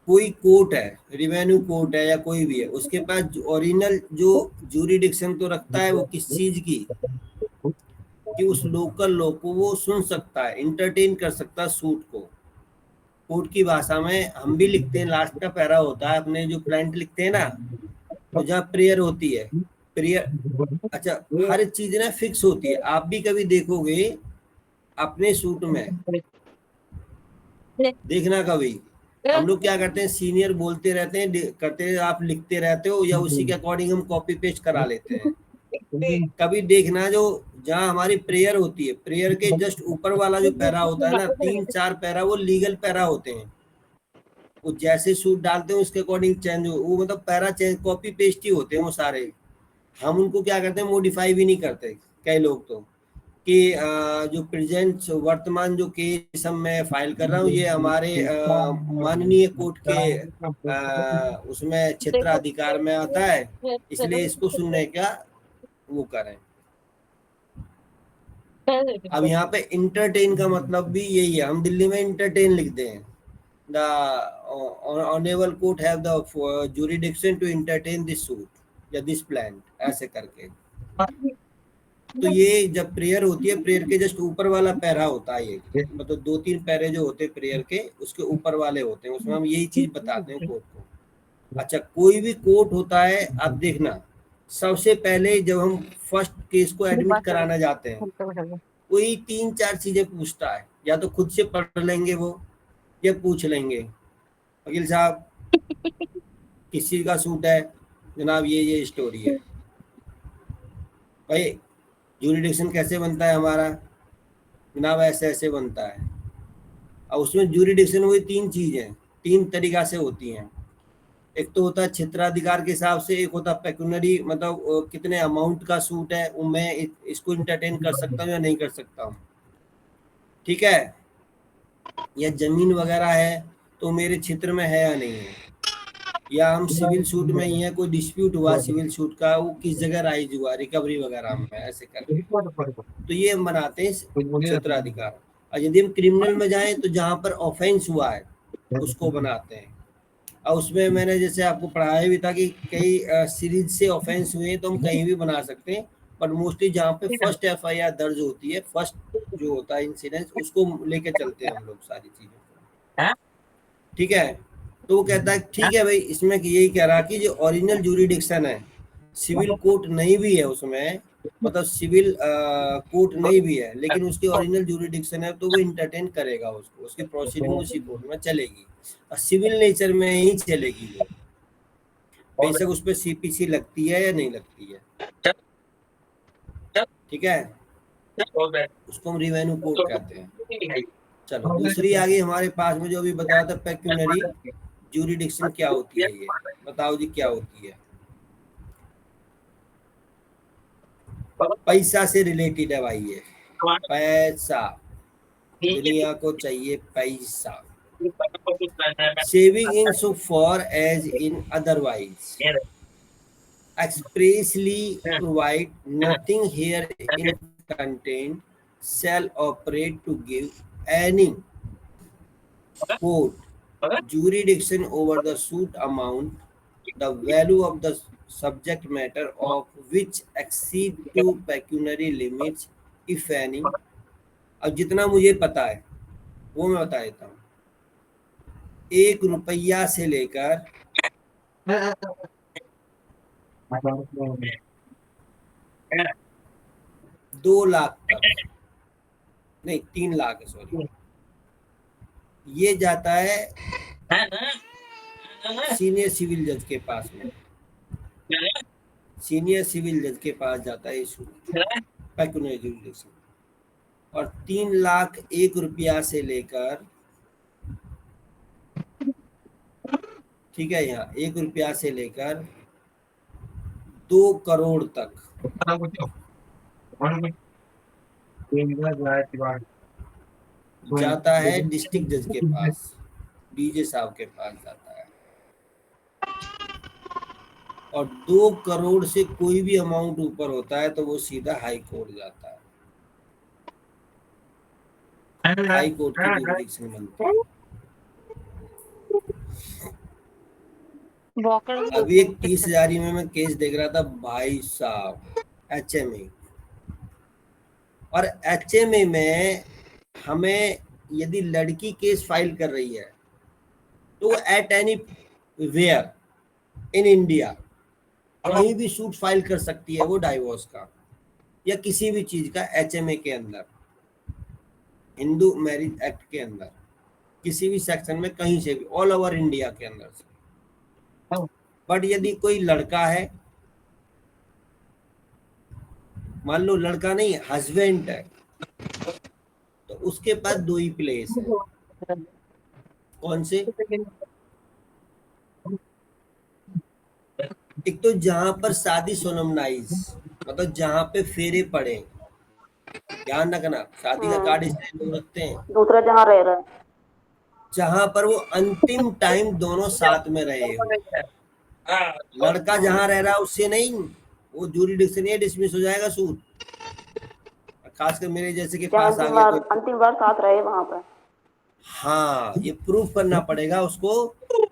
कोई कोर्ट है, रिवेन्यू कोर्ट है या कोई भी है, उसके पास ओरिजिनल जो जूरिडिक्शन तो रखता है वो किस चीज की, कि उस लोकल लॉ को वो सुन सकता है, इंटरटेन कर सकता है सूट को। कोर्ट की भाषा में हम भी लिखते हैं, लास्ट का पैरा होता है अपने जो प्लांट लिखते हैं ना, तो जहाँ प्रेयर होती है, प्रेयर, अच्छा हर चीज ना फिक्स होती है। आप भी कभी देखोगे अपने सूट में, देखना कभी, हम लोग क्या करते हैं, सीनियर बोलते रहते हैं, करते हैं, आप लिखते रहते हो या उसी के अकॉर्डिंग हम कॉपी पेस्ट करा लेते हैं। कभी देखना जो जहाँ हमारी प्रेयर होती है, प्रेयर के जस्ट ऊपर वाला जो पैरा होता है ना, 3 4 पैरा वो लीगल पैरा होते हैं। वो जैसे सूट डालते हैं उसके अकॉर्डिंग चेंज हो, वो मतलब पैरा चेंज कॉपी पेस्ट ही होते हैं वो सारे। हम उनको क्या करते हैं, मॉडिफाई भी नहीं करते कई लोग तो, कि जो प्रेजेंट वर्तमान जो केस हम मैं फाइल कर रहा हूँ, ये हमारे माननीय कोर्ट के उसमें क्षेत्राधिकार में आता है, इसलिए इसको सुनने का वो करें। अब यहाँ पे इंटरटेन का मतलब भी यही है, हम दिल्ली में इंटरटेन लिखते हैं, the honorable court have the jurisdiction to entertain this suit या this plan, ऐसे करके। तो ये जब प्रेयर होती है, प्रेयर के जस्ट ऊपर वाला पैरा होता है ये, मतलब 2-3 पैरे जो होते हैं प्रेयर के, उसके ऊपर वाले होते हैं, उसमें हम यही चीज बताते हैं कोर्ट को। अच्छा, कोई भी कोर्ट होता है, आप देखना, सबसे पहले जब हम फर्स्ट केस को एडमिट कराना जाते हैं, कोई 3-4 चीजें पूछता है, या तो खुद से पढ़ लेंगे वो, या पूछ लेंगे वकील साहब किस चीज का सूट है जनाब, ये स्टोरी है भाई, ज्यूरिडिक्शन कैसे बनता है हमारा जनाब, ऐसे ऐसे बनता है। और उसमें ज्यूरिडिक्शन वही 3 चीजें 3 तरीका से होती हैं। एक तो होता है क्षेत्राधिकार के हिसाब से, एक होता है पेक्यूनरी, मतलब कितने अमाउंट का सूट है, वो मैं इसको इंटरटेन कर सकता हूँ या नहीं कर सकता हूँ, ठीक है, या जमीन वगैरह है तो मेरे क्षेत्र में है या नहीं है, या हम सिविल सूट में ही है, कोई डिस्प्यूट हुआ सिविल सूट का, वो किस जगह राइज हुआ, रिकवरी वगैरह में, ऐसे करके तो ये हम बनाते हैं क्षेत्राधिकार। और यदि हम क्रिमिनल में जाएं तो जहां पर ऑफेंस हुआ है उसको बनाते हैं। और उसमें मैंने जैसे आपको पढ़ाया भी था कि कई सीरीज से ऑफेंस हुए तो हम कहीं भी बना सकते हैं, बट मोस्टली जहाँ पे फर्स्ट FIR दर्ज होती है, फर्स्ट जो होता है इंसिडेंस, उसको लेके चलते हैं हम लोग सारी चीजों, ठीक है। तो वो कहता है ठीक है भाई, इसमें यही कह रहा कि जो ओरिजिनल ज्यूरिडिक्शन है, सिविल कोर्ट नहीं भी है उसमें, मतलब सिविल कोर्ट नहीं भी है, लेकिन उसकी ओरिजिनल ज्यूरिडिक्शन है, तो वो इंटरटेन करेगा उसको, उसकी प्रोसीडिंग उसी कोर्ट में चलेगी, और सिविल नेचर में ही चलेगी वो, बेशक उस पर CPC लगती है या नहीं लगती है, ठीक है, उसको हम रिवेन्यू कोर्ट कहते हैं। चलो दूसरी आ गई हमारे पास में, जो अभी बताया था पेक्यूनरी ज्यूरिडिक्शन क्या होती है, ये बताओ जी क्या होती है। पैसा से रिलेटेड है भाई ये, पैसा, दुनिया को चाहिए पैसा, saving in so far as in otherwise, expressly provide nothing here in content shall operate to give any court jurisdiction over the suit amount, the value of the subject matter of which exceed to pecuniary limits if any। अब जितना मुझे पता है वो मैं बता देता हूँ, 1 रुपया से लेकर 2 लाख तक, नहीं 3 लाख है, सॉरी, ये जाता है सीनियर सिविल जज के पास में, सीनियर सिविल जज के पास जाता है इशू पेक्यूनरी ज्यूरिडिक्शन। और 3 लाख 1 रुपया से लेकर, ठीक है, यहाँ 1 रुपया से लेकर 2 करोड़ तक जाता है डिस्ट्रिक्ट जज के पास, DJ साहब के पास जाता है। और 2 करोड़ से कोई भी अमाउंट ऊपर होता है तो वो सीधा हाई कोर्ट जाता है, हाई कोर्ट की जुरिडिक्शन बनती है। अभी एक 30,000 में मैं केस देख रहा था भाई साहब, HMA, और HMA में हमें यदि लड़की केस फाइल कर रही है तो at anywhere in India कहीं भी सूट फाइल कर सकती है वो, डाइवोर्स का या किसी भी चीज का, HMA के अंदर, हिंदू मैरिज एक्ट के अंदर, किसी भी सेक्शन में, कहीं से भी, ऑल ओवर इंडिया के अंदर से। बट यदि कोई लड़का है, मान लो लड़का नहीं, हस्बैंड है, तो उसके पास 2 ही प्लेस है। कौन से? एक तो जहां पर शादी सोलमनाइज, मतलब जहां पे फेरे पड़े, ध्यान रखना, शादी का कार्ड इसलिए लोग रखते हैं। दूसरा जहाँ रह रहा है, जहां पर वो अंतिम टाइम दोनों साथ में रहे हो। लड़का जहां रह रहा है उससे नहीं, वो ज्यूरिडिक्शन ये डिसमिस हो जाएगा सूट, खासकर मेरे जैसे के पास आ गया तो अंतिम बार साथ रहे वहां पर। हाँ, ये प्रूफ करना पड़ेगा उसको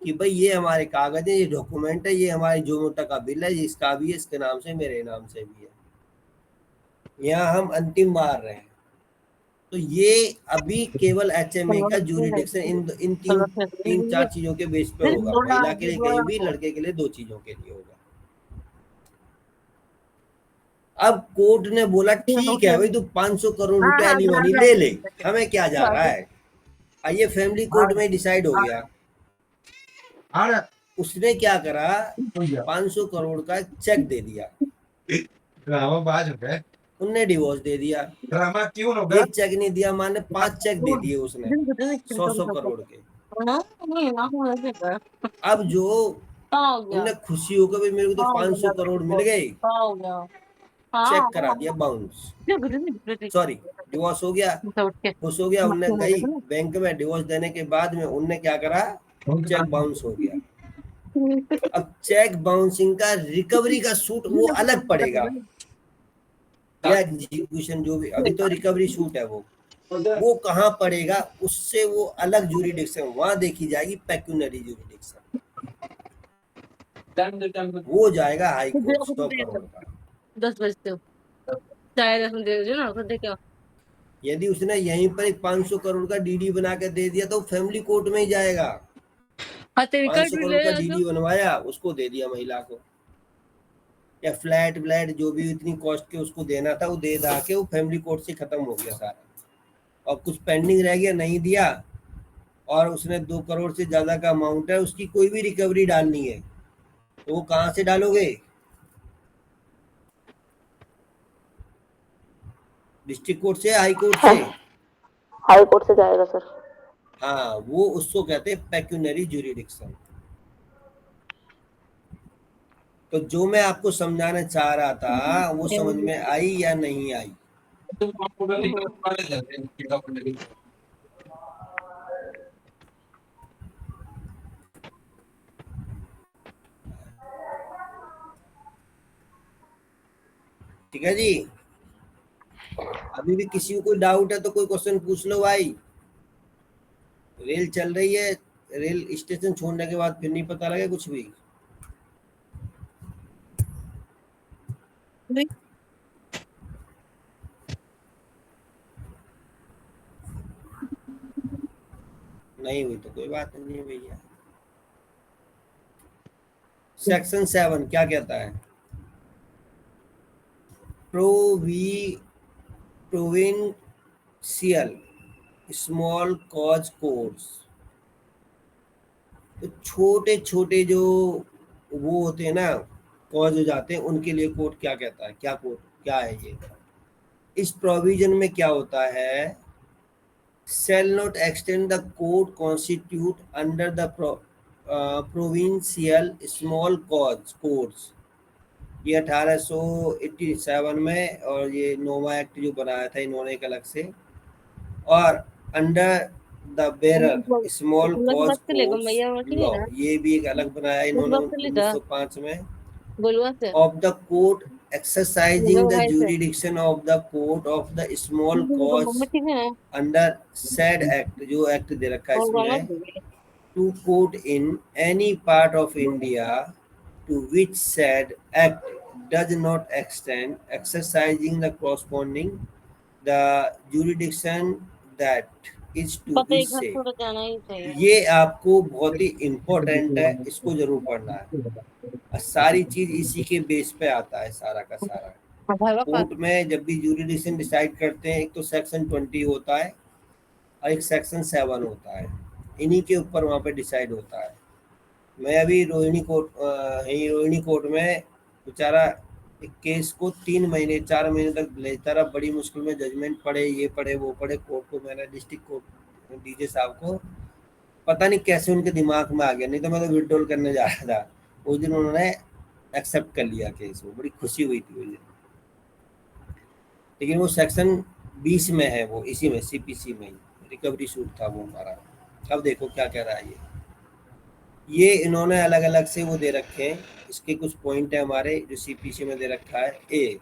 कि भाई ये हमारे कागज है, ये डॉक्यूमेंट है, ये हमारे जोमोटा का बिल है, इसका भी है, इसके नाम से, मेरे नाम से भी है। यहाँ हम अंतिम मार रहे हैं। तो ये अभी केवल एचएमए का जूरिडिक्शन इन तीन चार चीजों के बेस पे होगा। महिला के लिए कहीं भी, लड़के के लिए 2 चीजों के लिए होगा। अब कोर्ट ने बोला ठीक है भाई, तू 500 करोड़ रुपए एलिमनी ले ले, हमें क्या जा रहा है। ये फैमिली कोर्ट में डिसाइड हो गया। उसने क्या करा, 500 करोड़ का चेक दे दिया, उनने डिवोर्स दे दिया। एक चेक नहीं दिया, माने 5 चेक दे दिए उसने 100 करोड़ के। अब जो उन्हें खुशी होकर भाई मेरे को तो 500 करोड़ मिल गए, चेक करा दिया बाउंस, सॉरी डिवोर्स हो गया, खुश हो गया। उनने गई बैंक में, डिवोर्स देने के बाद में उनने क्या करा, चेक बाउंस हो गया। अब चेक बाउंसिंग का रिकवरी का सूट वो अलग पड़ेगा, या एग्जीक्यूशन जो भी, अभी तो रिकवरी सूट है वो कहाँ पड़ेगा, उससे वो अलग जूरिडिक्शन, वहां देखी जाएगी पेक्यूनरी जूरिडिक्शन, वो जाएगा हाई कोर्ट 100 करोड़ का। 10 बजते चाय ना क्या। यदि उसने यहीं पर एक 500 करोड़ का डीडी बना के दे दिया तो फैमिली कोर्ट में ही जाएगा। 500 करोड़ का डीडी बनवाया, उसको दे दिया महिला को, या फ्लैट जो भी इतनी कॉस्ट के उसको देना था वो दे दा के वो फैमिली कोर्ट से खत्म हो गया सारा। और कुछ पेंडिंग रह गया, नहीं दिया, और उसने 2 करोड़ से ज्यादा का अमाउंट है, उसकी कोई भी रिकवरी डालनी है तो वो कहाँ से डालोगे, डिस्ट्रिक्ट कोर्ट से, हाई कोर्ट से? हाई कोर्ट से जाएगा सर। हाँ, वो उसको कहते हैं पेक्यूनरी ज्यूरिडिक्शन। तो जो मैं आपको समझाना चाह रहा था वो समझ में आई या नहीं आई? ठीक है जी। अभी भी किसी को कोई डाउट है तो कोई क्वेश्चन पूछ लो भाई। रेल चल रही है, रेल स्टेशन छोड़ने के बाद फिर नहीं पता लगे कुछ भी। नहीं हुई तो कोई बात नहीं है भैया। सेक्शन 7 क्या कहता है? प्रोविंशियल स्मॉल कॉज कोर्ट्स, तो छोटे छोटे जो वो होते हैं ना, कॉज हो जाते हैं, उनके लिए कोर्ट क्या कहता है, क्या कोर्ट क्या है ये? इस प्रोविजन में क्या होता है, shall not extend the court constitute under the provincial small cause courts। ये 1887 में, और ये नोवा एक्ट जो बनाया था इन्होंने एक अलग से, और under the bearer small cause courts law, ये भी एक अलग बनाया इन्होंने 1905 में। Of the court exercising the jurisdiction of the court of the small cause under said act, जो एक्ट दे रखा है इसमें, to court in any part of India to which said act does not extend, exercising the corresponding the jurisdiction that is to be said। ये आपको बहुत ही important है, इसको जरूर पढ़ना है। सारी चीज इसी के बेस पे आता है, सारा का सारा। कोर्ट में जब भी जूरिडिक्शन डिसाइड करते हैं, एक तो सेक्शन 20 होता है और एक सेक्शन 7 होता है, इन्हीं के ऊपर वहाँ पे डिसाइड होता है। मैं अभी रोहिणी कोर्ट में बेचारा एक केस को 3 महीने 4 महीने तक लेता रहा, बड़ी मुश्किल में जजमेंट पढ़े, ये पढ़े वो पढ़े। कोर्ट को मैंने डिस्ट्रिक्ट कोर्ट डीजे साहब को पता नहीं कैसे उनके दिमाग में आ गया, नहीं तो मैं तो विड्रॉल करने जा रहा था। उस दिन उन्होंने एक्सेप्ट कर लिया केस, वो बड़ी खुशी हुई थी उस दिन। लेकिन वो सेक्शन 20 में है, वो इसी में सीपीसी में ही रिकवरी सूट था वो हमारा। अब देखो क्या कह रहा है ये इन्होंने अलग अलग से वो दे रखे हैं, इसके कुछ पॉइंट है हमारे जो सीपीसी में दे रखा है। ए,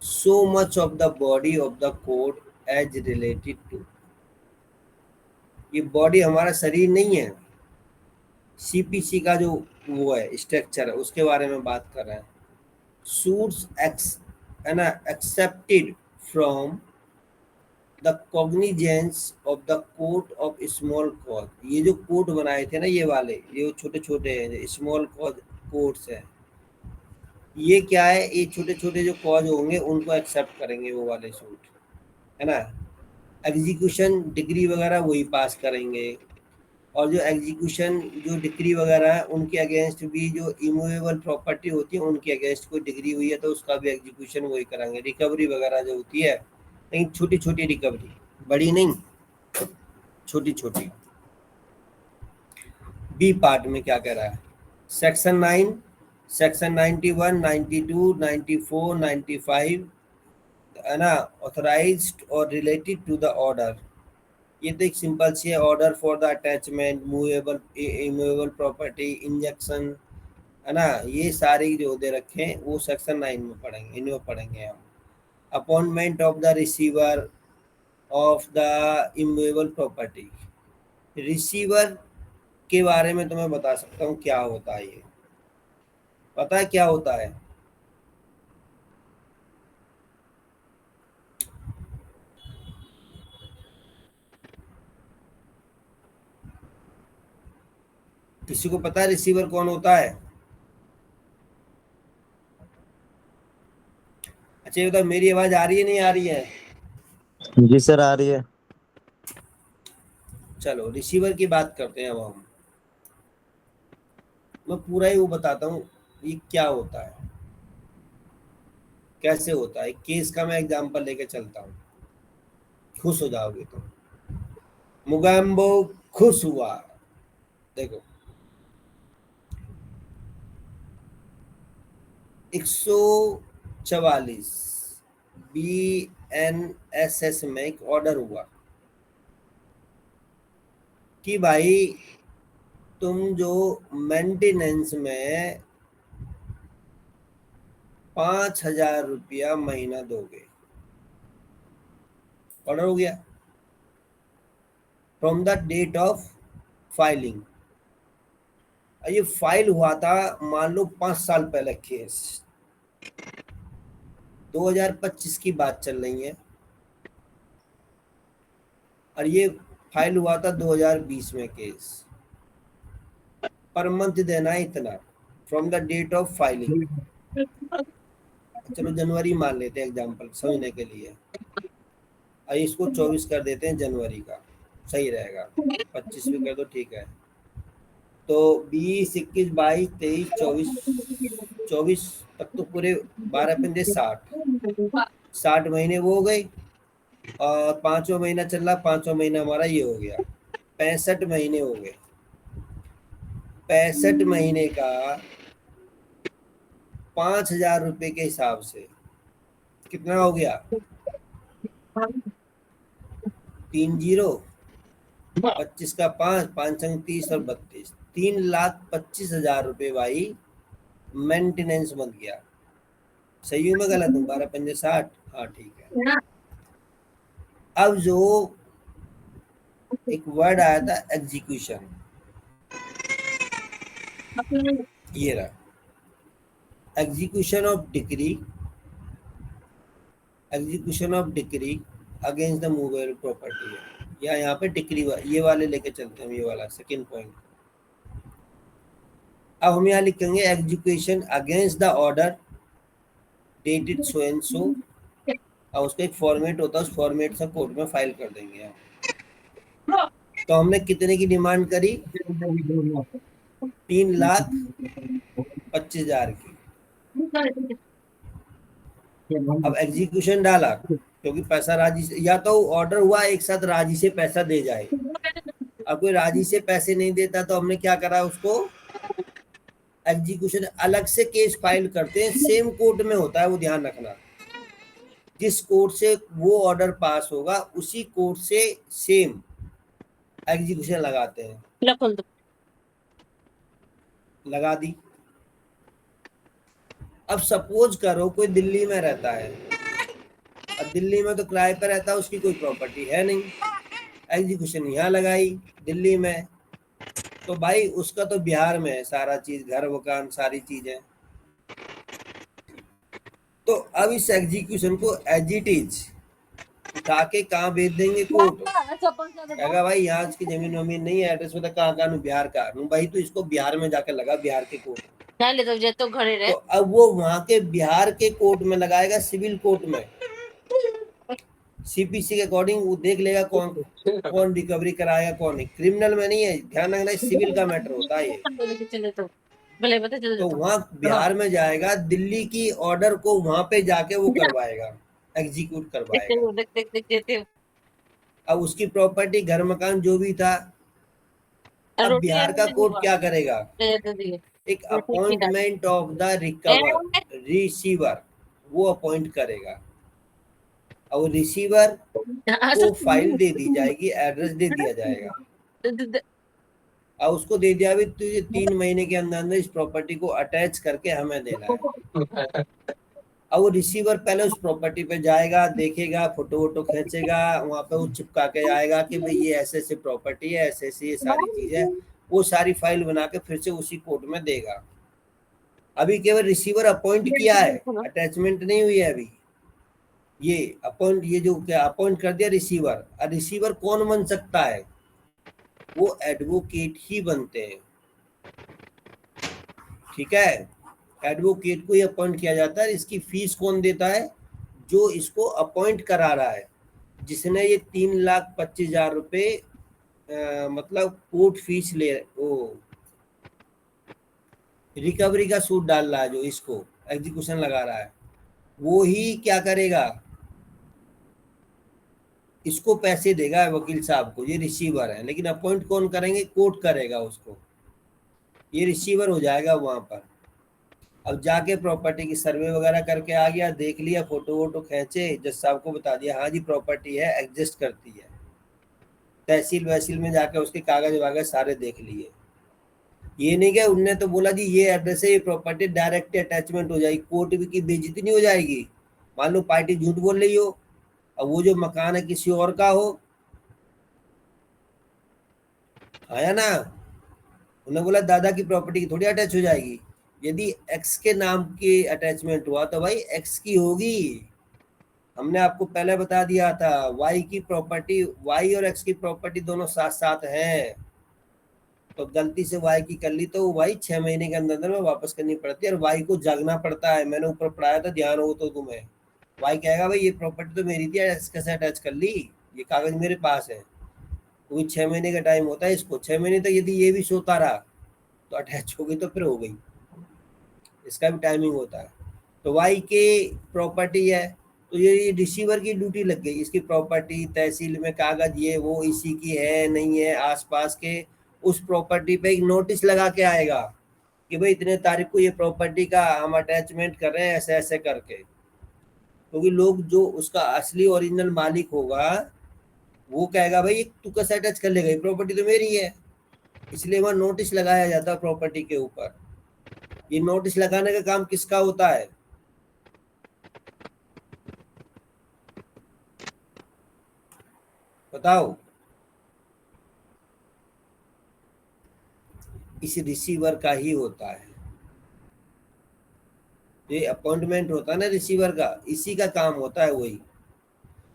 so much of the body of the court as related to, ये बॉडी हमारा शरीर नहीं है, सीपीसी का जो वो है स्ट्रक्चर है उसके बारे में बात कर रहे हैं। सूट्स एक्स है ना, accepted from the cognizance of the court of small cause. ये जो कोर्ट बनाए थे ना ये वाले, ये छोटे छोटे हैं स्मॉल कॉज कोर्ट्स है, ये क्या है, ये छोटे छोटे जो कॉज होंगे उनको एक्सेप्ट करेंगे वो वाले सूट, है ना। एग्जीक्यूशन डिग्री वगैरह वही पास करेंगे, और जो एग्जीक्यूशन जो डिग्री वगैरह है उनके अगेंस्ट भी जो इमूवेबल प्रॉपर्टी होती है उनके अगेंस्ट कोई डिग्री हुई है तो उसका भी एग्जीक्यूशन वही कराएंगे। रिकवरी वगैरह जो होती है, लेकिन छोटी छोटी रिकवरी, बड़ी नहीं, छोटी छोटी। बी पार्ट में क्या कह रहा है, सेक्शन 9, सेक्शन 91, 92, 94, 95 है ना, ऑथराइज्ड और रिलेटेड टू द ऑर्डर। ये तो एक सिंपल सी है, order for the attachment, movable immovable property, injection, है ना, ये सारे जो दे रखे हैं वो सेक्शन 9 में पढ़ेंगे, इनमें पढ़ेंगे हम। Appointment of the receiver of the immovable property, receiver के बारे में तो मैं बता सकता हूँ क्या होता है। ये पता है क्या होता है, किसी को पता है रिसीवर कौन होता है? अच्छा ये बताओ, मेरी आवाज आ रही है नहीं आ रही है? जी सर आ रही है। चलो रिसीवर की बात करते हैं अब हम। मैं पूरा ही वो बताता हूँ ये क्या होता है, कैसे होता है। केस का मैं एग्जांपल लेके चलता हूँ, खुश हो जाओगे तो। मुगाम्बो खुश हुआ, देखो 144 BNSS में एक ऑर्डर हुआ कि भाई तुम जो मेंटेनेंस में 5,000 रुपया महीना दोगे, ऑर्डर हो गया from the date of filing. ये फाइल हुआ था मान लो 5 साल पहले, केस 2025 की बात चल रही है, और ये फाइल हुआ था 2020 में केस। पर मंथ देना है इतना from the date of filing. चलो जनवरी मान लेते हैं एग्जांपल समझने के लिए, और इसको 24 कर देते हैं जनवरी का, सही रहेगा। 25 भी कर दो ठीक है। तो 20, 21, 22, 23, 24 तक तो पूरे 12 पंजे 60 महीने वो हो गए, और 5वां महीना चल रहा, 5वां महीना हमारा ये हो गया, 65 महीने हो गए। 65 महीने का 5,000 रुपए के हिसाब से कितना हो गया, 3 जीरो, 25 का 5, 5 संग 30 और 32, 3,25,000 रुपए भाई मेंटेनेंस बन गया। सही हूँ मैं गलत हूँ? 12 पंजे 60, हाँ ठीक है। अब जो एक वर्ड आया था एग्जीक्यूशन, ये रहा execution of decree, execution of decree against the movable property है, या यहाँ पे डिक्री ये वाले लेके चलते हैं, ये वाला सेकंड पॉइंट। अब हम यहाँ लिखेंगे execution against the order dated so and सो, और उसका एक फॉर्मेट होता है, उस फॉर्मेट से कोर्ट में फाइल कर देंगे हम। तो हमने कितने की डिमांड करी, 3,25,000 की। अब एग्जीक्यूशन डाला क्योंकि पैसा राजी से, या तो ऑर्डर हुआ एक साथ राजी से पैसा दे जाए, अब कोई राजी से पैसे नहीं देता तो हमने क्या करा, उसको एग्जीक्यूशन अलग से केस फाइल करते हैं, सेम कोर्ट में होता है वो, ध्यान रखना। जिस कोर्ट से वो ऑर्डर पास होगा उसी कोर्ट से सेम एग्जीक्यूशन लगाते हैं। लगा दी। अब सपोज करो कोई दिल्ली में रहता है, अब दिल्ली में तो किराए पर रहता है, उसकी कोई प्रॉपर्टी है नहीं, एग्जीक्यूशन यहाँ लगाई दिल्ली में, तो भाई उसका तो बिहार में है सारा चीज, घर मकान सारी चीजें। तो अब इस एग्जीक्यूशन को एज इट इज उठा के कहाँ भेज देंगे, कोर्ट। कहेगा भाई यहाँ की जमीन वमीन नहीं है, एड्रेस बता कहाँ का, बिहार का भाई, तो इसको बिहार में जाकर लगा, बिहार के कोर्ट। तो अब वो वहां के बिहार के कोर्ट में लगाएगा, सिविल कोर्ट में, सीपीसी के अकॉर्डिंग वो देख लेगा कौन कौन रिकवरी कराएगा कौन नहीं। क्रिमिनल में नहीं है, ध्यान रखना, सिविल का मैटर होता है ये। तो वहां बिहार में जाएगा, दिल्ली की ऑर्डर को वहां पे जाके वो करवाएगा, एग्जीक्यूट करवाएगा। अब उसकी प्रॉपर्टी घर मकान जो भी था, अब बिहार का कोर्ट क्या करेगा, एक अपॉइंटमेंट ऑफ द रिसीवर वो अपॉइंट करेगा, और रिसीवर को फाइल दे दी जाएगी, एड्रेस दे दिया जाएगा, और उसको दे दिया भी तुझे 3 महीने के अंदर अंदर इस प्रॉपर्टी को अटैच करके हमें देना है। अब वो रिसीवर पहले उस प्रॉपर्टी पे जाएगा, देखेगा, फोटो वोटो खींचेगा, वहां पे वो चिपका के आएगा कि भाई ये ऐसे ऐसे प्रॉपर्टी है, ऐसे ऐसे ये सारी चीज है, वो सारी फाइल बना के फिर से उसी कोर्ट में देगा। अभी केवल रिसीवर अपॉइंट किया है, अटैचमेंट नहीं हुई है अभी। ये अपॉइंट, ये जो क्या अपॉइंट कर दिया रिसीवर। और रिसीवर कौन बन सकता है, वो एडवोकेट ही बनते हैं, ठीक है, एडवोकेट को ही अपॉइंट किया जाता है। इसकी फीस कौन देता है, जो इसको अपॉइंट करा रहा है, जिसने ये 3,25,000 रुपये मतलब कोर्ट फीस ले, वो रिकवरी का सूट डाल रहा है, जो इसको एग्जीक्यूशन लगा रहा है, वो ही क्या करेगा, इसको पैसे देगा वकील साहब को, ये रिसीवर है। लेकिन अपॉइंट कौन करेंगे, कोर्ट करेगा उसको, ये रिसीवर हो जाएगा वहां पर। अब जाके प्रॉपर्टी की सर्वे वगैरह करके आ गया, देख लिया, फोटो वोटो खींचे, जज साहब को बता दिया हाँ जी प्रॉपर्टी है, एग्जिस्ट करती है। तहसील वहसील में जाके उसके कागज वागज सारे देख लिए। ये नहीं क्या उनने तो बोला जी ये एड्रेस है, ये प्रॉपर्टी, डायरेक्ट अटैचमेंट हो जाएगी, कोर्ट की बेइज्जती नहीं हो जाएगी। मान लो पार्टी झूठ बोल रही हो, अब वो जो मकान है किसी और का हो, आया ना, उन्होंने बोला दादा की प्रॉपर्टी की थोड़ी अटैच हो जाएगी। यदि एक्स के नाम की अटैचमेंट हुआ तो भाई एक्स की होगी। हमने आपको पहले बता दिया था, वाई की प्रॉपर्टी, वाई और एक्स की प्रॉपर्टी दोनों साथ साथ हैं, तो गलती से वाई की कर ली तो वाई 6 महीने के अंदर में वापस करनी पड़ती है, और वाई को जागना पड़ता है। मैंने ऊपर पढ़ाया था, ध्यान हो तो तुम्हें। वाई कहेगा भाई ये प्रॉपर्टी तो मेरी थी, कैसे अटैच कर ली, ये कागज मेरे पास है, क्योंकि 6 महीने का टाइम होता है इसको। 6 महीने तक यदि ये भी सोता रहा तो अटैच हो गई, तो फिर हो गई, इसका भी टाइमिंग होता है। तो वाई के प्रॉपर्टी है, तो ये रिसीवर की ड्यूटी लग गई, इसकी प्रॉपर्टी तहसील में कागज ये वो इसी की है नहीं है, आसपास के उस प्रॉपर्टी पे एक नोटिस लगा के आएगा कि भाई इतने तारीख को ये प्रॉपर्टी का हम अटैचमेंट कर रहे हैं ऐसे ऐसे करके। क्योंकि लोग जो उसका असली ओरिजिनल मालिक होगा वो कहेगा भाई तू कैसे अटैच कर लेगा, ये प्रॉपर्टी तो मेरी है, इसलिए वहां नोटिस लगाया जाता है प्रॉपर्टी के ऊपर। ये नोटिस लगाने का काम किसका होता है, बताओ, इस रिसीवर का ही होता है। ये अपॉइंटमेंट होता है ना रिसीवर का, इसी का काम होता है वही।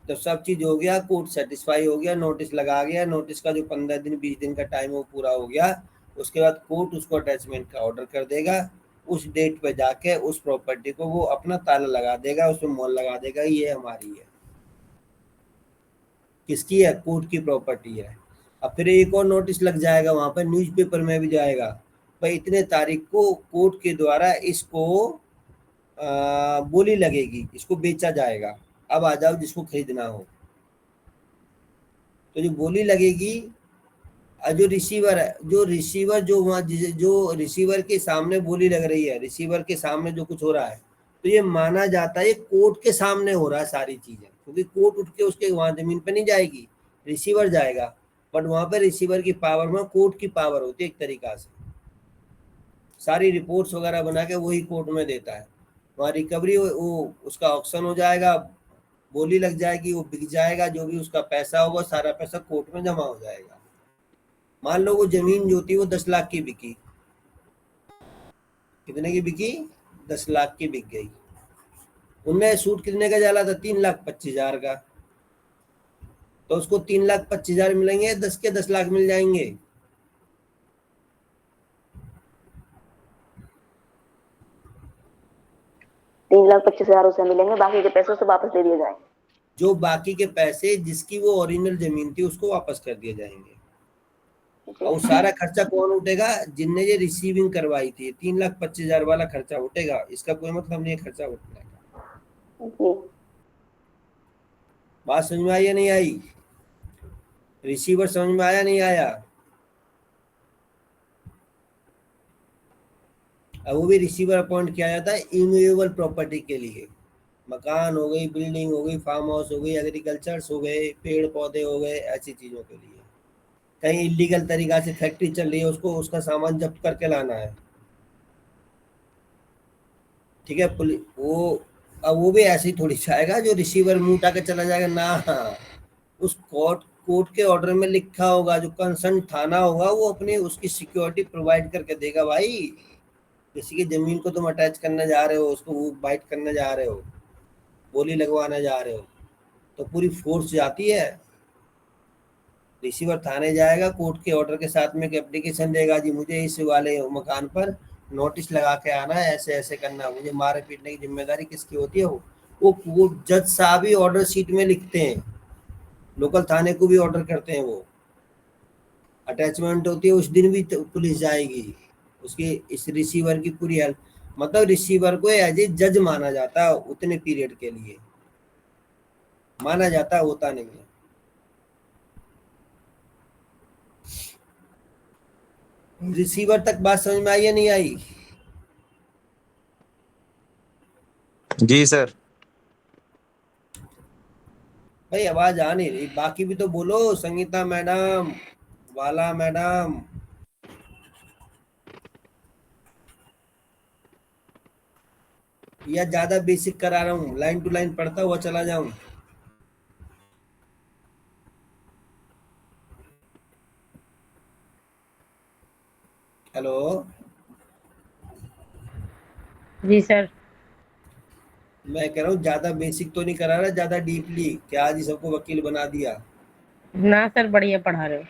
तो सब चीज हो गया, कोर्ट सेटिस्फाई हो गया, नोटिस लगा गया, नोटिस का जो 15 दिन 20 दिन का टाइम वो पूरा हो गया, उसके बाद कोर्ट उसको अटैचमेंट का ऑर्डर कर देगा। उस डेट पे जाके उस प्रॉपर्टी को वो अपना ताला लगा देगा, उसमें मोहर लगा देगा, ये हमारी है। किसकी है, कोर्ट की प्रॉपर्टी है। अब फिर एक और नोटिस लग जाएगा वहां पर, न्यूज़पेपर में भी जाएगा, भाई इतने तारीख को कोर्ट के द्वारा इसको बोली लगेगी, इसको बेचा जाएगा, अब आ जाओ जिसको खरीदना हो। तो जो बोली लगेगी, जो रिसीवर है, जो रिसीवर जो वहाँ जो रिसीवर के सामने बोली लग रही है, रिसीवर के सामने जो कुछ हो रहा है, तो ये माना जाता है कोर्ट के सामने हो रहा है सारी चीजें, क्योंकि कोर्ट उठ के उसके वहां जमीन पे नहीं जाएगी, रिसीवर जाएगा। बट वहां पे रिसीवर की पावर में कोर्ट की पावर होती है एक तरीका से, सारी रिपोर्ट्स वगैरह बना के वही कोर्ट में देता है। वहाँ रिकवरी वो उसका ऑक्शन हो जाएगा, बोली लग जाएगी, वो बिक जाएगा, जो भी उसका पैसा होगा सारा पैसा कोर्ट में जमा हो जाएगा। मान लो वो जमीन जो थी वो 10 लाख की बिकी, कितने की बिकी? 10 लाख की बिक गई। उनने सूट कितने का डाला था? 3,25,000 का। तो उसको 3,25,000 मिलेंगे, 10 के 10 लाख मिल जाएंगे। तीन लाख 25,000 उसे मिलेंगे, बाकी के पैसे उसे वापस दे दिए जाएंगे। जो बाकी के पैसे जिसकी वो ओरिजिनल जमीन थी उसको वापस कर दिए जाएंगे। और सारा खर्चा कौन उठेगा? जिनने ये रिसीविंग करवाई थी। 3,25,000 वाला खर्चा उठेगा, इसका कोई मतलब नहीं है खर्चा उठने का। बात समझ में आई या नहीं आई? रिसीवर समझ में आया नहीं आया? अब वो भी रिसीवर अपॉइंट किया जाता है इमूवेबल प्रॉपर्टी के लिए। मकान हो गई, बिल्डिंग हो गई, फार्म हाउस हो गई, एग्रीकल्चर्स हो गए, पेड़ पौधे हो गए, ऐसी चीजों के लिए। कहीं इलीगल तरीका से फैक्ट्री चल रही है, उसको उसका सामान जब्त करके लाना है, ठीक है। पुलिस वो, अब वो भी ऐसे ही थोड़ी जाएगा जो रिसीवर मुंह उठा के चला जाएगा ना। उस कोर्ट के ऑर्डर में लिखा होगा, जो कंसर्न थाना होगा वो अपनी उसकी सिक्योरिटी प्रोवाइड करके देगा। भाई किसी की जमीन को तुम अटैच करने जा रहे हो, उसको वो बाइट करने जा रहे हो, बोली लगवाने जा रहे हो, तो पूरी फोर्स जाती है। रिसीवर थाने जाएगा, कोर्ट के ऑर्डर के साथ में एक एप्लीकेशन देगा, जी मुझे इस वाले मकान पर नोटिस लगा के आना है, ऐसे ऐसे करना, मुझे मारे पीटने की जिम्मेदारी किसकी होती है? वो जज साहब ही ऑर्डर शीट में लिखते हैं, लोकल थाने को भी ऑर्डर करते हैं। वो अटैचमेंट होती है, उस दिन भी पुलिस जाएगी, उसकी इस रिसीवर की पूरी हेल्प। मतलब रिसीवर को एज ए जज माना जाता है, उतने पीरियड के लिए माना जाता है, होता नहीं है। रिसीवर तक बात समझ में आई या नहीं आई? जी सर। भाई आवाज आ नहीं रही, बाकी भी तो बोलो। संगीता मैडम, वाला मैडम, या ज्यादा बेसिक करा रहा हूँ, लाइन टू लाइन पढ़ता हुआ चला जाऊं? हेलो जी सर। मैं कह रहा हूँ ज्यादा बेसिक तो नहीं करा रहा, ज्यादा डीपली, क्या आज ही सबको वकील बना दिया? ना सर, बढ़िया पढ़ा रहे हो।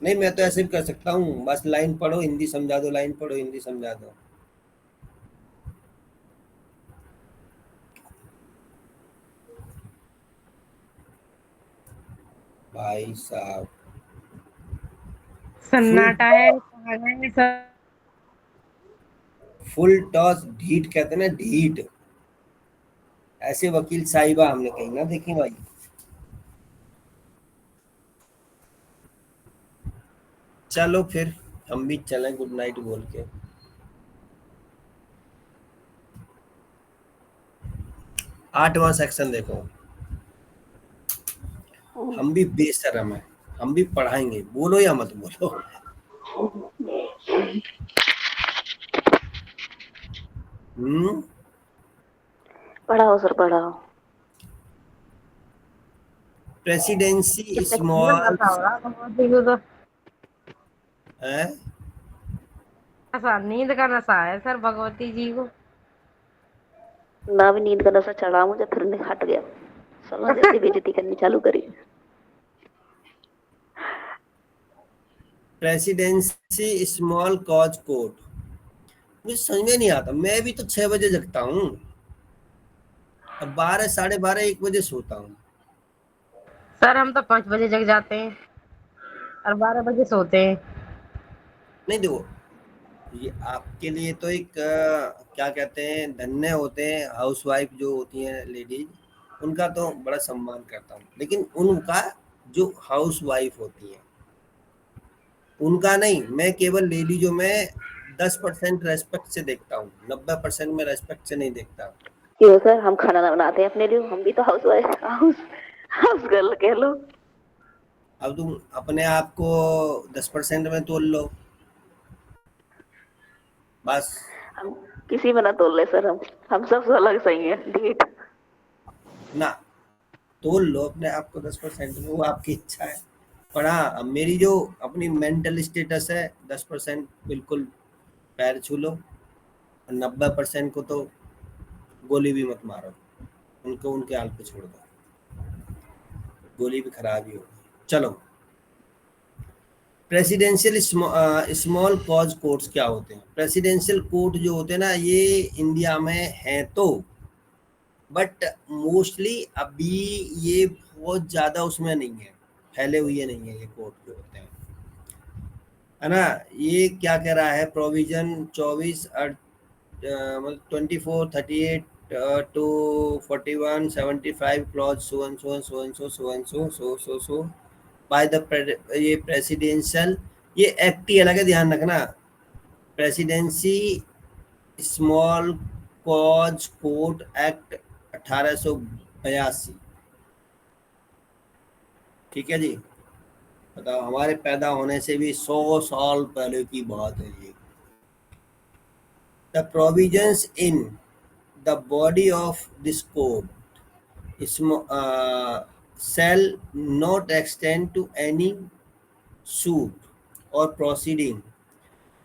नहीं, मैं तो ऐसे भी कर सकता हूँ, बस लाइन पढ़ो हिंदी समझा दो, लाइन पढ़ो हिंदी समझा दो। भाई साहब सन्नाटा है, कहाँ गए सर? फुल टॉस ढीठ कहते हैं ना, ढीठ। ऐसे वकील साहिबा हमने कहीं ना देखी भाई। चलो फिर हम भी चलें गुड नाइट बोल के। 8वां सेक्शन देखो। हम भी बेशरम है, हम भी पढ़ाएंगे, बोलो या मत बोलो। पढ़ाओ सर, पढ़ाओ। प्रेसिडेंसी जीवन स्मॉल नशा हो रहा भगवती को तो। है। नशा, नींद का नशा है सर भगवती जी को। ना भी नींद का नशा चढ़ा मुझे, फिर नहीं हट गया। साला जैसे बेइज्जती करनी चालू करी। प्रेसिडेंसी स्मॉल कॉज कोर्ट, मुझे समझ में नहीं आता। मैं भी तो 6 बजे जगता हूँ, अब 12, 12:30, 1 बजे सोता हूँ। सर हम तो 5 बजे जग जाते हैं और 12 बजे सोते हैं। नहीं देखो, ये आपके लिए तो एक क्या कहते हैं, धन्य होते हैं हाउसवाइफ जो होती हैं लेडीज, उनका तो बड़ा सम्मान करता हूँ। लेकिन उनका जो हाउसवाइफ होती है उनका नहीं, मैं केवल लेडीजों में 10% रेस्पेक्ट से देखता हूँ, 90% में रेस्पेक्ट से नहीं देखता। क्यों सर, हम खाना ना बनाते हैं अपने लिए? हम भी तो हाउस वाइफ, हाउस गर्ल कह लो। अब तुम अपने आप को 10% में तोल लो बस। हम किसी में ना तोल ले सर, हम सब अलग सही है, ठीक। ना, तोल लो अपने आप को 10% में, वो आपकी इच्छा है। पर हाँ, अब मेरी जो अपनी मेंटल स्टेटस है, 10% बिल्कुल पैर छू लो, और 90% को तो गोली भी मत मारो, उनको उनके हाल पे छोड़ दो, गोली भी खराब ही होगी। चलो, प्रेसिडेंशियल स्मॉल कॉज कोर्ट्स क्या होते हैं? प्रेसिडेंशियल कोर्ट जो होते हैं ना, ये इंडिया में हैं तो, बट मोस्टली अभी ये बहुत ज्यादा उसमें नहीं है, फैले हुए नहीं है ये कोर्ट जो होते हैं, है ना। ये क्या कह रहा है प्रोविजन 24 मतलब 24, 38 to 41, 75 clause so and so and so and so so and so by the ये प्रेसिडेंशियल, ये एक्ट ही अलग है, ध्यान रखना। Presidency small cause court act 1882, ठीक है जी। बताओ, हमारे पैदा होने से भी 100 साल पहले की बात है ये। The provisions in the body of this code shall not extend to any suit or proceeding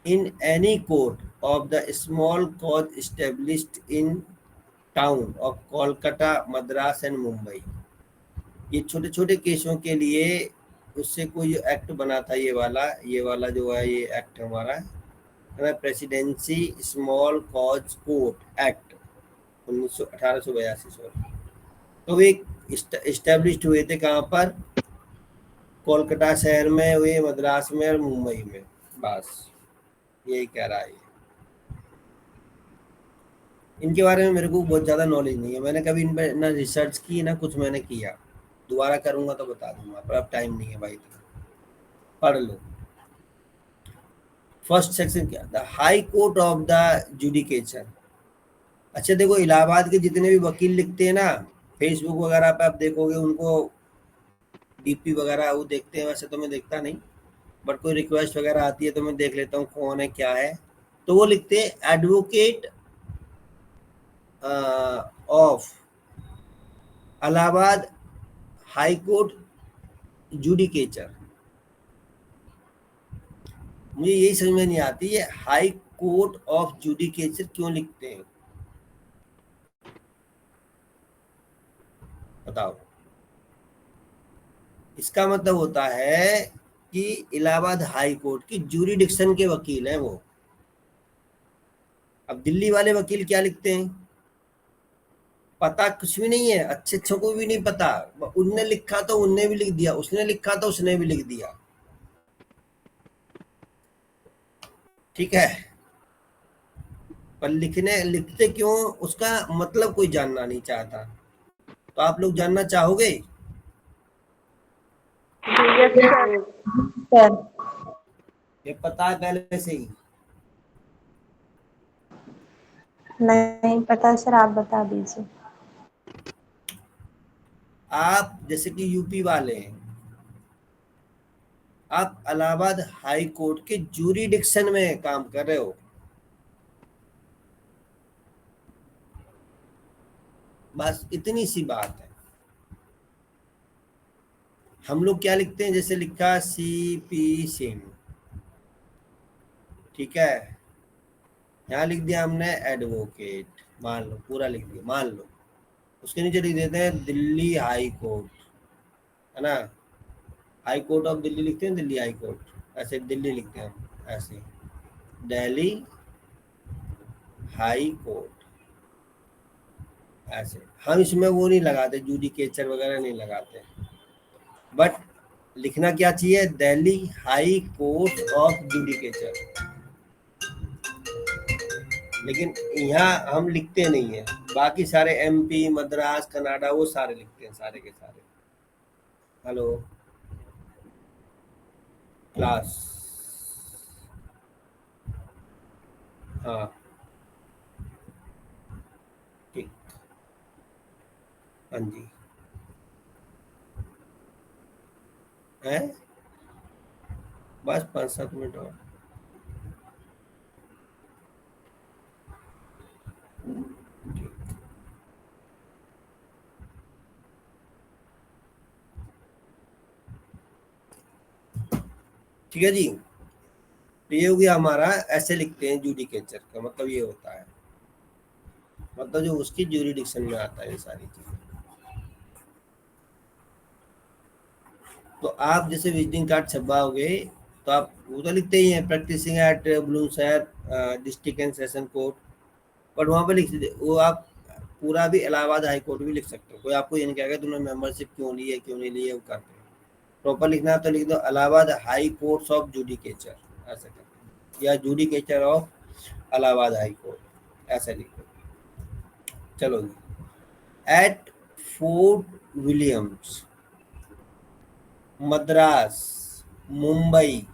in any court of the small cause established in town of Kolkata, Madras and Mumbai। ये छोटे छोटे केसों के लिए उससे कोई act बना था, ये वाला जो है, ये एक्ट हमारा है, presidency small cause court act 1882। तो एक इस्टेब्लिश हुए थे कहाँ पर? कोलकाता शहर में हुए, मद्रास में और मुंबई में, बस यही कह रहा है। इनके बारे में मेरे को बहुत ज़्यादा नॉलेज नहीं है, मैंने कभी इन पर ना रिसर्च की ना कुछ मैंने किया, दोबारा करूँगा तो बता दूंगा, पर अब टाइम नहीं है भाई, तो पढ़ लो। फर्स्ट सेक्शन क्या था? High court of the judicature. अच्छा देखो, इलाहाबाद के जितने भी वकील लिखते हैं ना, फेसबुक वगैरह पे आप देखोगे उनको, डीपी वगैरह वो देखते हैं, वैसे तो मैं देखता नहीं, बट कोई रिक्वेस्ट वगैरह आती है तो मैं देख लेता हूँ कौन है क्या है। तो वो लिखते हैं advocate of Allahabad high court judicature. मुझे यही समझ में नहीं आती है, हाई कोर्ट ऑफ जुडिकेचर क्यों लिखते हैं, बताओ। इसका मतलब होता है कि इलाहाबाद हाई कोर्ट की जूरिडिक्शन के वकील हैं वो। अब दिल्ली वाले वकील क्या लिखते हैं, पता कुछ भी नहीं है, अच्छे अच्छों को भी नहीं पता, उनने लिखा तो उनने भी लिख दिया, उसने लिखा तो उसने भी लिख दिया, ठीक है। पर लिखते क्यों, उसका मतलब कोई जानना नहीं चाहता। तो आप लोग जानना चाहोगे? सर ये पता है पहले से ही? नहीं पता सर, आप बता दीजिए। आप जैसे कि यूपी वाले हैं, आप इलाहाबाद हाई कोर्ट के जूरिडिक्शन में काम कर रहे हो, बस इतनी सी बात है। हम लोग क्या लिखते हैं, जैसे लिखा सीपी सिंह, ठीक है, यहाँ लिख दिया हमने एडवोकेट, मान लो पूरा लिख दिया, मान लो। उसके नीचे लिख देते हैं दिल्ली हाई कोर्ट, है ना, हाई कोर्ट ऑफ दिल्ली लिखते हैं, दिल्ली हाई कोर्ट, ऐसे दिल्ली लिखते हैं हम, ऐसे दिल्ली हाई कोर्ट, ऐसे। हम इसमें वो नहीं लगाते, जुडिकेचर वगैरह नहीं लगाते, बट लिखना क्या चाहिए, Delhi high court of judicature. लेकिन यहाँ हम लिखते नहीं है, बाकी सारे एमपी, मद्रास, कनाडा वो सारे लिखते हैं, सारे के सारे। हेलो क्लास, हाँ ठीक, हाँ जी है, बस 5-7 मिनट और। ठीक। ठीक है जी। तो ये हो गया हमारा, ऐसे लिखते हैं जुडिकेचर का मतलब ये होता है, मतलब जो उसकी ज्यूरिडिक्शन में आता है ये सारी चीजें। तो आप जैसे विजिटिंग कार्ड छपवाओगे तो आप वो तो लिखते ही हैं practicing at Bulandshahr district and session court, but वहाँ पे लिख दीजिए वो आप पूरा भी इलाहाबाद हाई कोर्ट भी लिख सकते हो, कोई आपको ये नहीं कहेगा तुमने मेंबरशिप क्यों ली है क्यों नहीं ली है, वो करते हैं प्रॉपर लिखना है तो लिख दो Allahabad high courts of judicature ऐसा करते, या judicature of Allahabad high court ऐसा लिखो। चलो at Fort Williams Madras Mumbai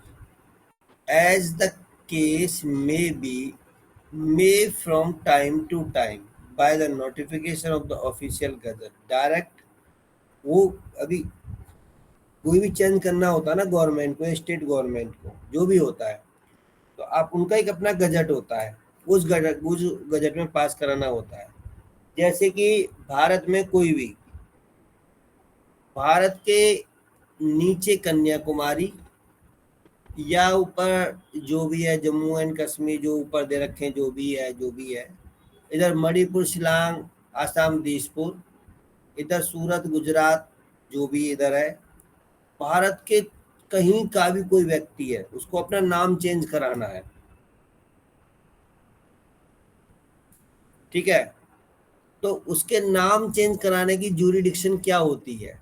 as the case may be, may from time to time by the notification of the official gazette direct, वो अभी कोई भी चेंज करना होता है ना गवर्नमेंट को, स्टेट गवर्नमेंट को जो भी होता है, तो आप उनका एक अपना गजट होता है, उस गजट में पास कराना होता है। जैसे कि भारत में कोई भी, भारत के नीचे कन्याकुमारी या ऊपर जो भी है जम्मू एंड कश्मीर जो ऊपर दे रखे हैं, जो भी है इधर मणिपुर शिलांग आसाम दिसपुर, इधर सूरत गुजरात जो भी इधर है, भारत के कहीं का भी कोई व्यक्ति है उसको अपना नाम चेंज कराना है, ठीक है। तो उसके नाम चेंज कराने की ज्यूरिडिक्शन क्या होती है,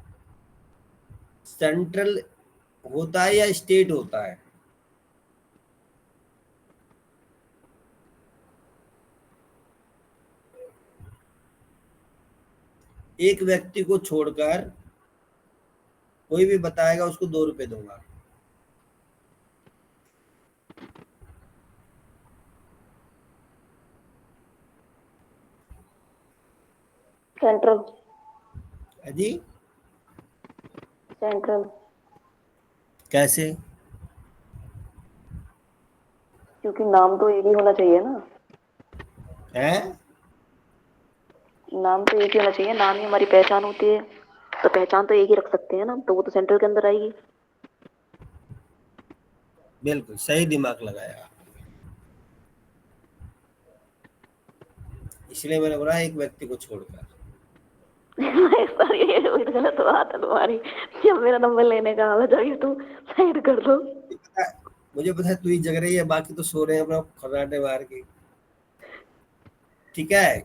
सेंट्रल होता है या स्टेट होता है? एक व्यक्ति को छोड़कर कोई भी बताएगा उसको 2 रुपए दूंगा। सेंट्रल। जी सेंट्रल। कैसे? क्योंकि नाम तो एक ही होना चाहिए ना। है नाम तो एक ही होना चाहिए, नाम ही हमारी पहचान होती है, तो पहचान तो एक ही रख सकते हैं ना, तो वो तो सेंट्रल के अंदर आएगी। बिल्कुल सही दिमाग लगाया, इसलिए मैंने बोला एक व्यक्ति को छोड़कर। सर ये गलत बात है तुम्हारी, जब मेरा नंबर लेने का आ जाएगी तो साइड कर दो। मुझे पता है तू ही जग रही है, बाकी तो सो रहे हैं अपना खर्राटे मार के, ठीक है।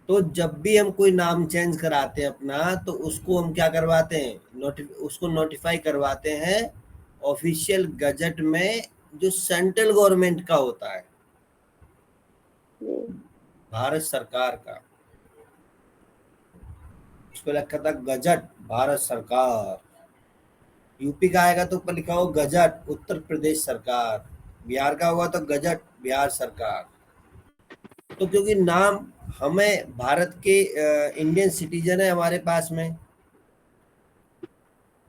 तो जब भी हम कोई नाम चेंज कराते हैं अपना, तो उसको हम क्या करवाते हैं, उसको नोटिफाई करवाते हैं ऑफिशियल गजट में जो सेंट्रल गवर्नमेंट का होता है, भारत सरकार का, उस पर लिखा था गजट भारत सरकार। यूपी का आएगा तो ऊपर लिखा हो गजट उत्तर प्रदेश सरकार, बिहार का होगा तो गजट बिहार सरकार। तो क्योंकि नाम हमें भारत के इंडियन सिटीजन है हमारे पास में,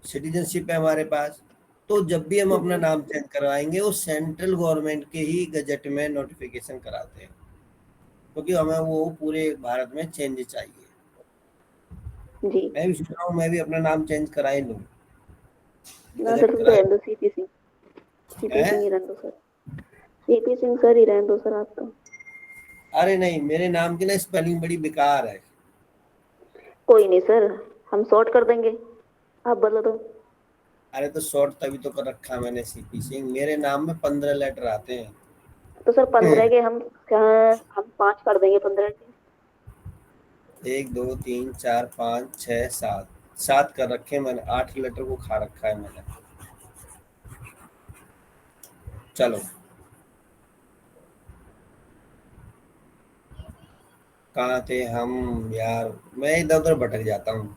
सिटीजनशिप है हमारे पास, तो जब भी हम अपना नाम चेंज करवाएंगे वो सेंट्रल गवर्नमेंट के ही गजट में नोटिफिकेशन कराते हैं, क्योंकि हमें वो पूरे भारत में चेंज चाहिए। जी मैं भी सोच रहा हूँ मैं भी अपना नाम चेंज करा ही लूँ। ना सर, तुम तो रहने दो सीपी सिंह, सीपी सिंह ही रहने दो सर, सीपी सिंह सर ही रहने दो सर आप तो। अरे नहीं, मेरे नाम की ना स्पेलिंग बड़ी बेकार है। कोई नहीं सर, हम सॉर्ट कर देंगे, आप बदलो दो। अरे तो शॉर्ट तभी तो कर रखा मैंने सीपी सिंह, मेरे नाम में 15 लेटर आते हैं। तो सर 15 के हम 5 कर देंगे 15 के। 1 2 3 4 5 6 7 7 कर रखे मैंने, 8 लेटर को खा रखा है मैंने। चलो कहाँ थे हम यार, मैं इधर उधर भटक जाता हूँ।